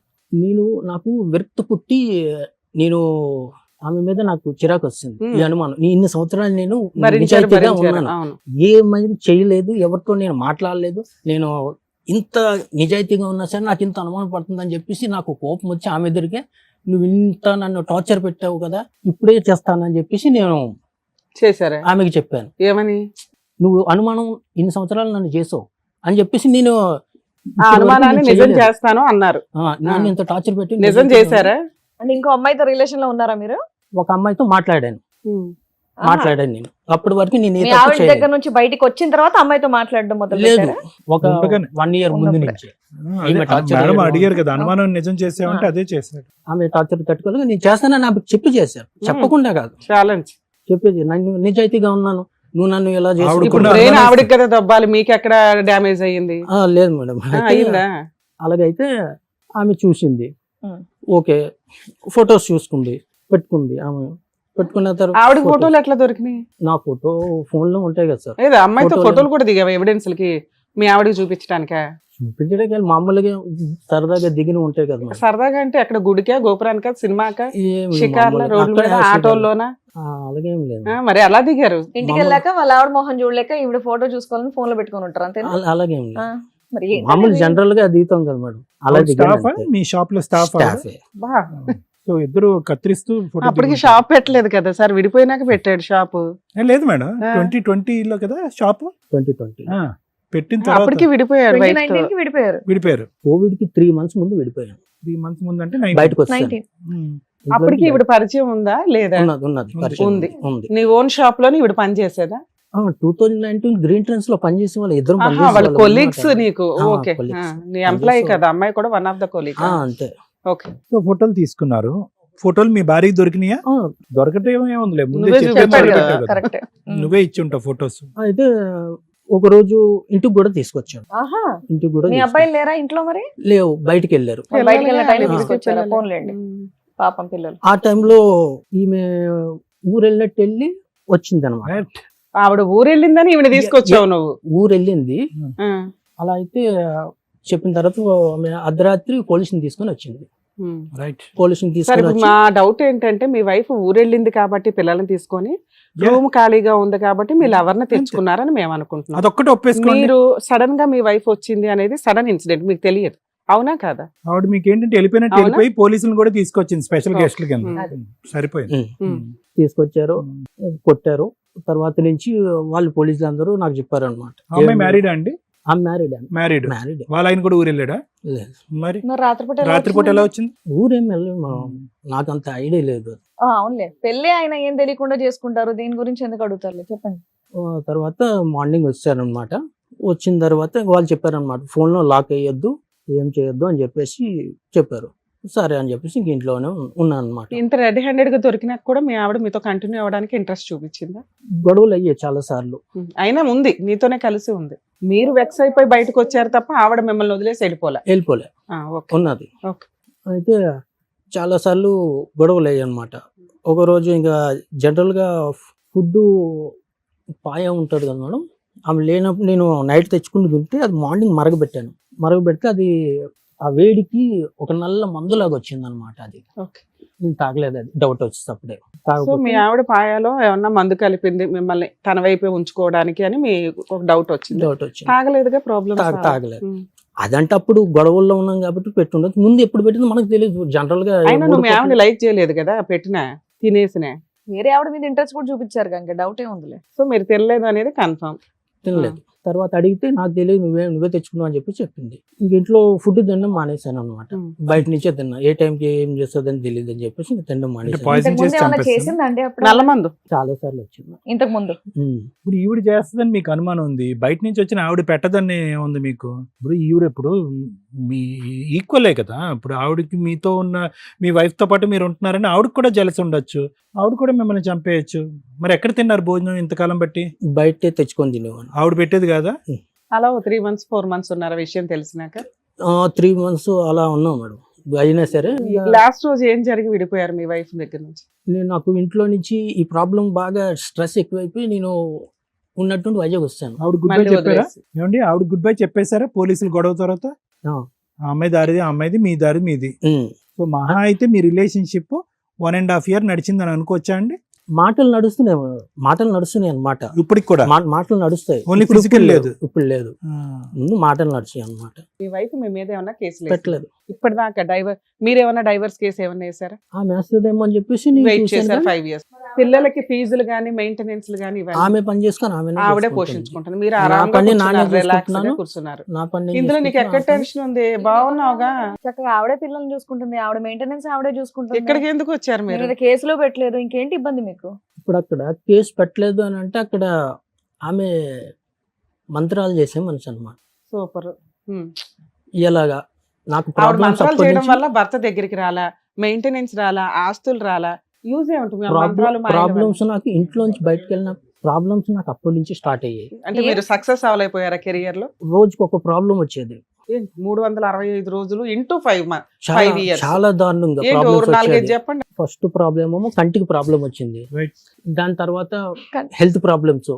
నాకు విరక్తి పుట్టి ఆమె మీద నాకు చిరాకు వస్తుంది. ఈ అనుమానం ఇన్ని సంవత్సరాలు నేను నిజాయితీగా ఉన్నాను, ఏమైనా చేయలేదు, ఎవరితో నేను మాట్లాడలేదు, నేను ఇంత నిజాయితీగా ఉన్నా సరే నాకు ఇంత అనుమానం పడుతుందని చెప్పేసి నాకు కోపం వచ్చి ఆమె ఎదురుగా నువ్వు ఇంత నన్ను టార్చర్ పెట్టావు కదా, ఇప్పుడే చేస్తానని చెప్పేసి నేను చేశారా? ఆమెకి చెప్పాను. ఏమని? నువ్వు అనుమానం ఇన్ని సంవత్సరాలు నన్ను చేసావు అని చెప్పేసి నేను అనుమానాన్ని నిజం చేస్తాను అన్నారు. నన్ను ఇంత టార్చర్ పెట్టి నిజం చేశారా? అంటే ఇంకో అమ్మాయితో రిలేషన్ లో ఉన్నారా మీరు? ఒక అమ్మాయితో మాట్లాడాను నేను. అప్పటి వరకు నేను ఆవిడ దగ్గర నుంచి బయటికి వచ్చిన తర్వాత అమ్మాయితో మాట్లాడడం మొదలు లేదు, ఒక 1 year ముందు నుంచి. అదే, ఈమె torture మేడం చేయడం. అడిగారు కదా, అనుమానం నిజం చేసామంటే అదే చేశాడు. ఆమె టార్చర్ తట్టుకోలేక నేను చేస్తానని నాకు చెప్పి చేశారు, చెప్పకుండా కాదు, ఛాలెంజ్. చెప్పేది నన్ను నిజాయితీగా ఉన్నాను, నువ్వు నన్ను ఎలా చేసి ఆవిడకున్న ఇప్పుడు అనుమానం బ్రెయిన్ ఇస్తుంది. ఆవిడకి కదా దబ్బాలి, మీకు ఎక్కడ డ్యామేజ్ అయ్యింది? లేదు మేడం. అయితే అయిందా? అలాగైతే ఆమె చూసింది, Hmm. ఓకే, ఫొటోస్ చూసుకుంది, పెట్టుకుంది. ఆమె పెట్టుకున్న ఆవిడ తర్వాత ఫోటోలు ఎట్లా దొరికినాయి? నా ఫోటో ఫోన్ లో ఉంటాయి కదా సార్, లేదా అమ్మాయితో ఫోటోలు- ఫోటోలు కూడా దిగావా ఎవిడెన్స్లకి మీ ఆవిడకి చూపించడానికా? చూపించడానికి వెళ్ళి మామూలుగా సరదాగా దిగిన ఉంటాయి కదా మేడం. సరదాగా అంటే అక్కడ గుడికా, గోపురానికా, సినిమాకా, ఏం లేదు, షికార్ల, మామూలుగా. రోడ్ల మీద, అక్కడే ఆటోల్లోనా? అలాగేం లేదు, మరి ఎలా దిగారు? ఇంటికి వెళ్ళాక వాళ్ళ ఆవిడ మొహం చూడలేక ఈవిడ ఫోటో చూసుకోవాలని ఫోన్ లో పెట్టుకొని ఉంటారు అంతేనా? అలాగేం లేదు. ఆ, మరి ఏంటండి మామూలు ఇది? జనరల్ గా దిగుతాం కదా మేడం, అలా స్టాఫ్ మీ షాప్ లో స్టాఫ్ స్టాఫే. బా, సో ఇద్దరు కత్తిరిస్తూ photo అప్పటికి దిగుతారు. షాప్ పెట్టలేదు కదా సార్, విడిపోయినాక పెట్టాడు షాపు. లేదు మేడం, ఆ. 2020లో కదా షాప్ 2020 పెట్టిన తర్వాత అప్పటికి విడిపోయాడు వైఫ్ తో. 2019 కి విడిపోయారు. విడిపోయారు. కోవిడ్ కి 3 months ముందు విడిపోయాను, 3 months ముందు అంటే బయటకు వచ్చాను. 19 అప్పటికి ఈవిడ పరిచయం ఉందా లేదా? ఉన్నది పరిచయం ఉంది. ఉంది. నీ ఓన్ షాప్ లోని ఈవిడ పని చేసేదా? 2019 గ్రీన్ ట్రెండ్స్ లో పనిచేసే వాళ్ళు ఇద్దరు ఆహా, వాళ్ళ కొలీగ్స్ నీకు. ఆ, ఓకే, colleagues. నీ ఎంప్లాయీ పనిచేసే కదా, అమ్మాయి కూడా వన్ ఆఫ్ ద కొలీగ్. అంతే. ఓకే, సో ఫోటోలు తీసుకున్నారు. ఫోటోలు మీ భార్యకి దొరికినాయా? ఆ, దొరకటం ఏముందిలే, ముందే నువ్వే చెప్పే చెప్పాడు మొదలు కదా, పెట్టావు కదా. కరెక్ట్. నువ్వే ఇచ్చి ఉంటావు ఫొటోస్. అయితే ఒక రోజు ఇంటికి కూడా తీసుకొచ్చాడు, ఆహా, ఇంటికి కూడా మీ అబ్బాయిలు లేరా ఇంట్లో మరి? లేవు, బయటికి వెళ్ళారు. బయటికి వెళ్ళిన టైంలో ఆ. తీసుకొచ్చారా? ఫోన్లేండి, పాపం పిల్లలు. ఆ టైంలో ఈమె ఊరు వెళ్ళినట్టు వెళ్ళి వచ్చింది అనమాట. ఆవిడ ఊరెళ్ళిందని ఈవిడ తీసుకొచ్చావు నువ్వు. ఊరు వెళ్ళింది. ఆ, అలా అయితే చెప్పిన తర్వాత ఆమె అర్ధరాత్రి పోలీసుని తీసుకొని వచ్చింది. ఉమ్. రైట్. పోలీసుని సరే, తీసుకొని ఇప్పుడు వచ్చి మా డౌట్ ఏంటంటే మీ వైఫ్ ఊరెళ్ళింది కాబట్టి పిల్లల్ని తీసుకొని రూమ్ ఖాళీగా ఉంది కాబట్టి మీ లవర్ని తెచ్చుకున్నారని మేము అనుకుంటున్నాం. అదొక్కటి ఒప్పేసుకోండి. మీరు సడన్ గా మీ వైఫ్ వచ్చింది అనేది సడన్ ఇన్సిడెంట్, మీకు తెలియదు, అవునా కాదా? ఆవిడ మీకు ఏంటంటే వెళ్ళిపోయినట్టు అవునా? వెళ్ళిపోయి పోలీసులను కూడా తీసుకొచ్చింది స్పెషల్ Okay. గెస్ట్ల కింద. అది. సరిపోయింది. ఉమ్, తీసుకొచ్చారు, కొట్టారు. తర్వాత నుంచి వాళ్ళు పోలీసులు అందరూ నాకు చెప్పారు అనమాట. అమ్మాయి మ్యారీడా అండి? ఆమె మ్యారీడ్ మ్యారీడ్. మ్యారీడ్. వాళ్ళ ఆయన కూడా ఊరు వెళ్ళాడా? లేదు, మరి మరి రాత్రిపూట ఎలా రాత్రిపూట ఎలా వచ్చింది? వచ్చింది? ఊరేం వెళ్ళలేదు మనం, నాకు అంత ఐడియా లేదు. అవునులే, పెళ్ళి ఆయన ఏం తెలియకుండా చేసుకుంటారు, దీని గురించి ఎందుకు అడుగుతారులే, చెప్పండి. తర్వాత మార్నింగ్ వచ్చారనమాట. వచ్చిన తర్వాత వాళ్ళు చెప్పారనమాట, ఫోన్లో లాక్ అయ్యొద్దు, ఏం చేయొద్దు అని చెప్పేసి చెప్పారు. సరే అని చెప్పేసి ఇంక ఇంట్లోనే ఉన్నాను అనమాట. ఇంత రెడీ హ్యాండెడ్ గా దొరికినాక కూడా మీ ఆవిడ మీతో కంటిన్యూ అవ్వడానికి ఇంట్రెస్ట్ చూపించిందా? గొడవలు అయ్యాయి చాలా సార్లు. అయినా ఉంది, నీతోనే కలిసి ఉంది. మీరు వెక్స్ అయిపోయి బయటకు వచ్చారు తప్ప ఆవిడ మిమ్మల్ని వదిలేసి వెళ్ళిపోలే. వెళ్ళిపోలే, ఓకే, ఉన్నది. ఓకే. అయితే చాలా సార్లు గొడవలు అయ్యాయి అనమాట. ఒకరోజు ఇంకా జనరల్గా ఫుడ్ పాయ ఉంటుంది కదా మేడం, ఆమె లేనప్పుడు నేను నైట్ తెచ్చుకుని తింటే అది మార్నింగ్ మరగబెట్టాను. మరగబెడితే అది ఆ వేడికి ఒక నల్ల మందులాగా వచ్చింది అనమాట. అది ఓకే. నేను తాగలేదు, అది డౌట్ వచ్చేటప్పుడే సో మీ తాగకపోతే ఆవిడ పాయాలో ఏమన్నా మందు కలిపింది మిమ్మల్ని తన వైపే ఉంచుకోవడానికి అని మీ ఒక డౌట్ వచ్చింది. డౌట్ వచ్చింది. తాగలేదుగా, ప్రాబ్లమ్ తాగలేదు. అదంటే అప్పుడు గొడవల్లో ఉన్నాం కాబట్టి పెట్టుండదు. ముందు ఎప్పుడు పెట్టింది మనకు తెలియదు. జనరల్ గా అయినా నువ్వు మీ ఆవిడ లైక్ చేయలేదు కదా పెట్టిన తినేసినే. వేరే ఆవిడ మీద ఇంట్రెస్ట్ కూడా చూపించారు కనుక డౌట్ ఏ ఉందిలే. సో మీరు తినలేదు అనేది కన్ఫర్మ్. తినలేదు. తర్వాత అడిగితే నాకు తెలియదు, నువ్వే తెచ్చుకున్నావు అని చెప్పి చెప్పింది. ఇంక ఇంట్లో ఫుడ్ తినడం మానేశాను అనమాట. బయట నుంచే తిన్నా, ఏ టైంకి ఏం చేస్తుందని తెలియదు అని చెప్పేసి ఇంక తినడం మానేశాను. poison ఇంతకు ముందు చేసి ఏమన్నా చంపేస్తాను. చేసిందండి అప్పుడు? నల్ల మందు చాలా సార్లు వచ్చింది. ఇంతకు ముందు ఇప్పుడు ఈవిడ చేస్తుందని మీకు అనుమానం ఉంది, బయట నుంచి వచ్చిన ఆవిడ పెట్టదని ఏముంది మీకు? ఇప్పుడు ఈవిడ ఇప్పుడు మీ ఈక్వలే కదా. ఇప్పుడు ఆవిడకి మీతో ఉన్న మీ వైఫ్ తో పాటు మీరు ఉంటున్నారని ఆవిడకి కూడా జలసి ఉండొచ్చు, ఆవిడ కూడా మిమ్మల్ని చంపేయచ్చు. మరి ఎక్కడ తిన్నారు భోజనం ఇంతకాలం బట్టి? బయటే తెచ్చుకొని తినేవాడిని. ఆవిడ పెట్టేది కాదా? అలా 3 months 4 months ఉన్నారు విషయం తెలిసినాక. 3 months అలా ఉన్నాం మేడం. అయినా సరే లాస్ట్ రోజు ఏం జరిగి విడిపోయారు మీ వైఫ్ దగ్గర నుంచి? నాకు ఇంట్లో నుంచి ఈ ప్రాబ్లం బాగా స్ట్రెస్ ఎక్కువైపోయి నేను ఉన్నట్టుండి వైజాగ్ వస్తాను. ఆవిడ గుడ్ బై మళ్ళీ చెప్పారా? వదిలేసి. ఏమండి ఆవిడ గుడ్ బై చెప్పేశారా పోలీసులు గొడవ తర్వాత? ఆ. ఆ అమ్మాయి దారిది ఆ అమ్మాయిది, మీ దారి మీది. ఉమ్. సో మహా అయితే మీ రిలేషన్షిప్ 1.5 year నడిచిందని అనుకోవచ్చా అండి? మాటలు నడుస్తున్నాయి అన్నమాట. ఇప్పటికి కూడా మాటలు నడుస్తాయి. Only ఇప్పుడు physical లేదు. ఇప్పుడు లేదు, ముందు మాటలు నడిచాయి అన్నమాట. మీ వైఫ్ మీ మీద ఏమన్నా కేసులు పెట్టలేదు. ఇప్పటిదాకా మీరేమన్నా డైవర్స్ కేసు ఏమన్నా వేసారా? ఆమె వేస్తుందేమో అని చెప్పేసి నేను వెయిట్ చూశాను చేశారు కానీ 5 years. పిల్లలకి ఫీజులు గానీ మెయింటెనెన్స్ గానీ ఇవన్నీ ఆమె పని చేసుకొని ఆవిడే ఆమె పోషించుకుంటారు. మీరు నా ఆరాంగా పని నానే కూర్చున్నారు, రిలాక్స్ గా చూసుకుంటున్నాను. కూర్చున్నారు. నా పని ఇందులో నీకు ఎక్కడ టెన్షన్ ఉంది? బాగున్నావుగా, చక్కగా ఆవిడే పిల్లల్ని చూసుకుంటుంది, ఆవిడ మెయింటెనెన్స్ ఆవిడే చూసుకుంటుంది. ఇక్కడికి ఎందుకు వచ్చారు మీరు మీరు? మీద కేసులో పెట్టలేదు, ఇంకేంటి ఇబ్బంది మీకు? ఇప్పుడు అక్కడ కేసు పెట్టలేదు అని అంటే అక్కడ ఆమె మంత్రాలు చేసే మనిషి అన్నమాట. సూపర్. ఇలాగా నాకు ఆవిడ ప్రాబ్లమ్స్ మంత్రాలు అప్పటి చేయడం నుంచి వల్ల భర్త దగ్గరికి రాలా, మెయింటెనెన్స్ రాలా, ఆస్తులు రాలా, యూజ్ ఏముంటుంది ఆ మంత్రాలు మాయల వల్ల? ప్రాబ్లమ్స్ నాకు ఇంట్లోంచి బయటకు వెళ్ళిన ప్రాబ్లమ్స్ నాకు అప్పటి నుంచి స్టార్ట్ అయ్యాయి. అంటే మీరు సక్సెస్ అవ్వలేకపోయారా కెరియర్ లో? రోజుకి ఒక ప్రాబ్లం వచ్చేది. 365 రోజులు ఇంటూ 5 చాలా 5 years. చాలా దారుణంగా ఏంటి ప్రాబ్లమ్స్ ఒక 4-5 వచ్చేది. చెప్పండి. ఫస్ట్ ప్రాబ్లమ్ ఏమో కంటికి ప్రాబ్లం వచ్చింది. Right. దాని తర్వాత కం- హెల్త్ ప్రాబ్లమ్స్,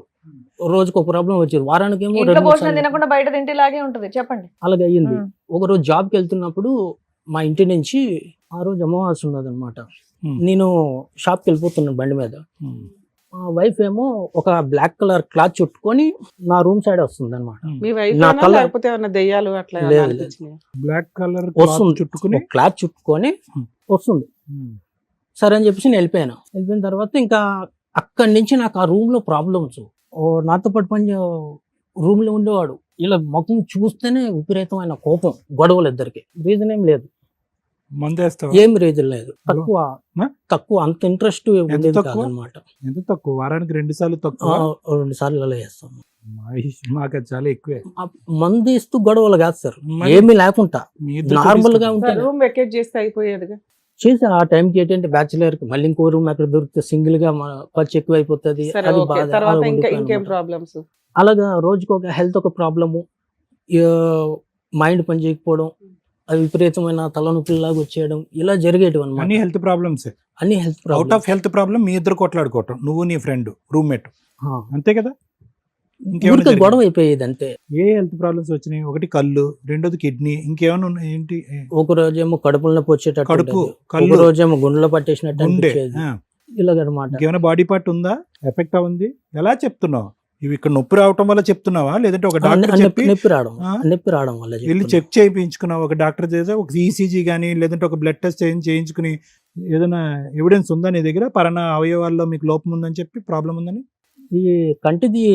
రోజుకి ఒక ప్రాబ్లం వచ్చేది. వారానికి ఏమో ఇంట్లో 2-3 భోజనం సార్లు తినకుండా బయట తింటేలాగే ఉంటది. చెప్పండి. అలాగే అయ్యింది. ఉమ్. ఒకరోజు జాబ్కి వెళ్తున్నప్పుడు మా ఇంటి నుంచి ఆ రోజు అమావాస్య ఉన్నది అనమాట. నేను షాప్కి వెళ్ళిపోతున్నాను బండి మీద. మా వైఫ్ ఏమో ఒక బ్లాక్ కలర్ క్లాత్ చుట్టుకొని నా రూమ్ సైడ్ వస్తుంది అనమాట. మీ వైఫ్ నా కళ్ళ- లేకపోతే ఏమన్నా దెయ్యాలు అట్లా ఏమన్నా లేదు, అనిపించినాయా? బ్లాక్ కలర్ వస్తుంది చుట్టుకుని క్లాత్ చుట్టుకొని వస్తుంది. సరే అని చెప్పేసి నేను వెళ్ళిపోయాను. వెళ్ళిపోయిన తర్వాత ఇంకా అక్కడి నుంచి నాకు ఆ రూమ్ లో ప్రాబ్లమ్స్. నాతో పాటు పని రూమ్ లో ఉండేవాడు. ఇలా ముఖం చూస్తేనే విపరీతమైన కోపం, గొడవలు ఇద్దరికి. రీజన్ ఏం లేదు, మందేస్తావా? ఏం రీజన్ లేదు. తక్కువ ఆ? తక్కువ అంత ఇంట్రెస్ట్ ఉండేది తక్కువ? కాదనమాట. ఎంత తక్కువ? వారానికి 2 సార్లు తక్కువ? 2 సార్లు అలా చేస్తాను. మాకు అది చాలా ఎక్కువే. ఆ మందు ఇస్తూ గొడవలు కాదు సార్, మరి ఏమీ లేకుండా మీ ఇద్దరు నార్మల్ గా చూపిస్తారు. ఉంటాను. రూమ్ వెకేట్ చేస్తే అయిపోయేదిగా. చేసి ఆ టైంకి ఏంటంటే బ్యాచులర్ కి మళ్ళీ ఇంకో రూమ్ ఎక్కడ దొరికితే సింగిల్ గా ఖర్చు ఎక్కువ అయిపోతుంది. సరే అది ఓకే. బాధ. తర్వాత అలా ఇంకా ఇంకేం ఉండిపోయాను. ప్రాబ్లమ్స్? అలాగా రోజుకి ఒక హెల్త్ ఒక ప్రాబ్లము, మైండ్ పని చేయకపోవడం, అది విపరీతమైన తలనొప్పిలాగా వచ్చేయడం, ఇలా జరిగేటివి అన్ని అనమాట. Health problems. అన్ని health out problem. Of health problem మీ ఇద్దరు కొట్లాడుకోవటం, నువ్వు నీ ఫ్రెండ్ రూమ్మేట్, అంతే కదా? ఇంకేమైనా ఊరికే జరిగిందా? గొడవ అయిపోయేది అంతే. ఏ హెల్త్ ప్రాబ్లమ్స్ వచ్చినాయి? ఒకటి కళ్ళు, రెండోది కిడ్నీ, ఇంకేమైనా ఉన్నాయి ఏంటి? ఒక రోజేమో కడుపులో నొప్పి వచ్చేటట్టు కడుపు, ఉండేది. ఒక కళ్ళు, రోజేమో గుండెలో పట్టేసినట్టు గుండె. అనిపించేది. ఆ. ఇలాగనమాట. ఇంకేమైనా బాడీ పార్ట్ ఉందా ఎఫెక్ట్ ఉంది? ఎలా చెప్తున్నావు? ఇవి ఇక్కడ నొప్పి రావటం వల్ల చెప్తున్నావా, లేదంటే ఒక డాక్టర్ చెప్పి నొప్పి రావడం, ఆ? నొప్పి రావడం వల్ల వెళ్ళి చెప్తున్నా. చెక్ చేయించుకున్నావు? ఒక డాక్టర్ చేసే ఒక ఈసీజీ కానీ లేదంటే ఒక బ్లడ్ టెస్ట్ చేయించుకుని ఏదైనా ఎవిడెన్స్ ఉందా నీ దగ్గర? పరణ అవయవాల్లో మీకు లోపం ఉందని చెప్పి ప్రాబ్లం ఉందని? ఈ కంటిది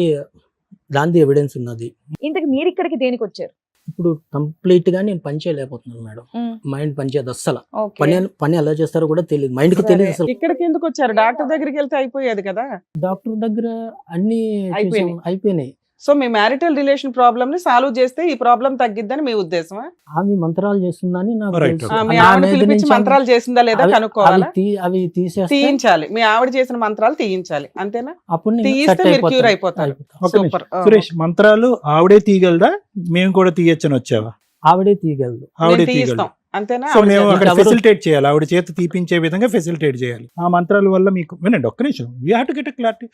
దాని ఎవిడెన్స్ ఉన్నది. ఇంతకు మీరు ఇక్కడికి దేనికి వచ్చారు? ఇప్పుడు కంప్లీట్ గా నేను పని చేయలేకపోతున్నాను మేడం. మైండ్ పని చేయదు అస్సలు. ఓకే. పని ఎలా చేస్తారో కూడా తెలియదు, మైండ్ కి తెలియదు అసలు. ఇక్కడికి ఎందుకు వచ్చారు? డాక్టర్ దగ్గరికి వెళ్తే అయిపోయేది కదా. డాక్టర్ దగ్గర అన్ని అయిపోయినాయి. చూసాం, అయిపోయినాయి. సో మీ మ్యారిటల్ రిలేషన్ ప్రాబ్లమ్ ని సాల్వ్ చేస్తే ఈ ప్రాబ్లం తగ్గిద్దని మీ ఉద్దేశమా? ఆమె మంత్రాలు చేస్తుందని నాకు Right, తెలుసు. okay. మీ నా ఆవిడ మీద పిలిపించి నుంచి మంత్రాలు చేసిందా లేదా అవి- కనుక్కోవాలా? అవి తీసేస్తే తీయించాలి. మీ ఆవిడ చేసిన మంత్రాలు తీయించాలి, అంతేనా? అప్పుడు నేను తీయిస్తే set మీరు క్యూర్ అయిపోతాను. అయిపోతారు. ఒక సూపర్. సురేష్, మంత్రాలు ఆవిడే తీయగలదా? మేము కూడా తీయచ్చని వచ్చావా? ఆవిడే తీయగలదు. ఆవిడే తీయిస్తాం, తీయగలదు. అంతేనా? సో ఆవిడ మేము చేత- అక్కడ ఎవరు- ఫెసిలిటేట్ చేయాలి, ఆవిడ చేత తీపించే విధంగా ఫెసిలిటేట్ చేయాలి. ఆ మంత్రాల వల్ల మీకు వినండి ఒక్క నిమిషం, we have to get a clarity.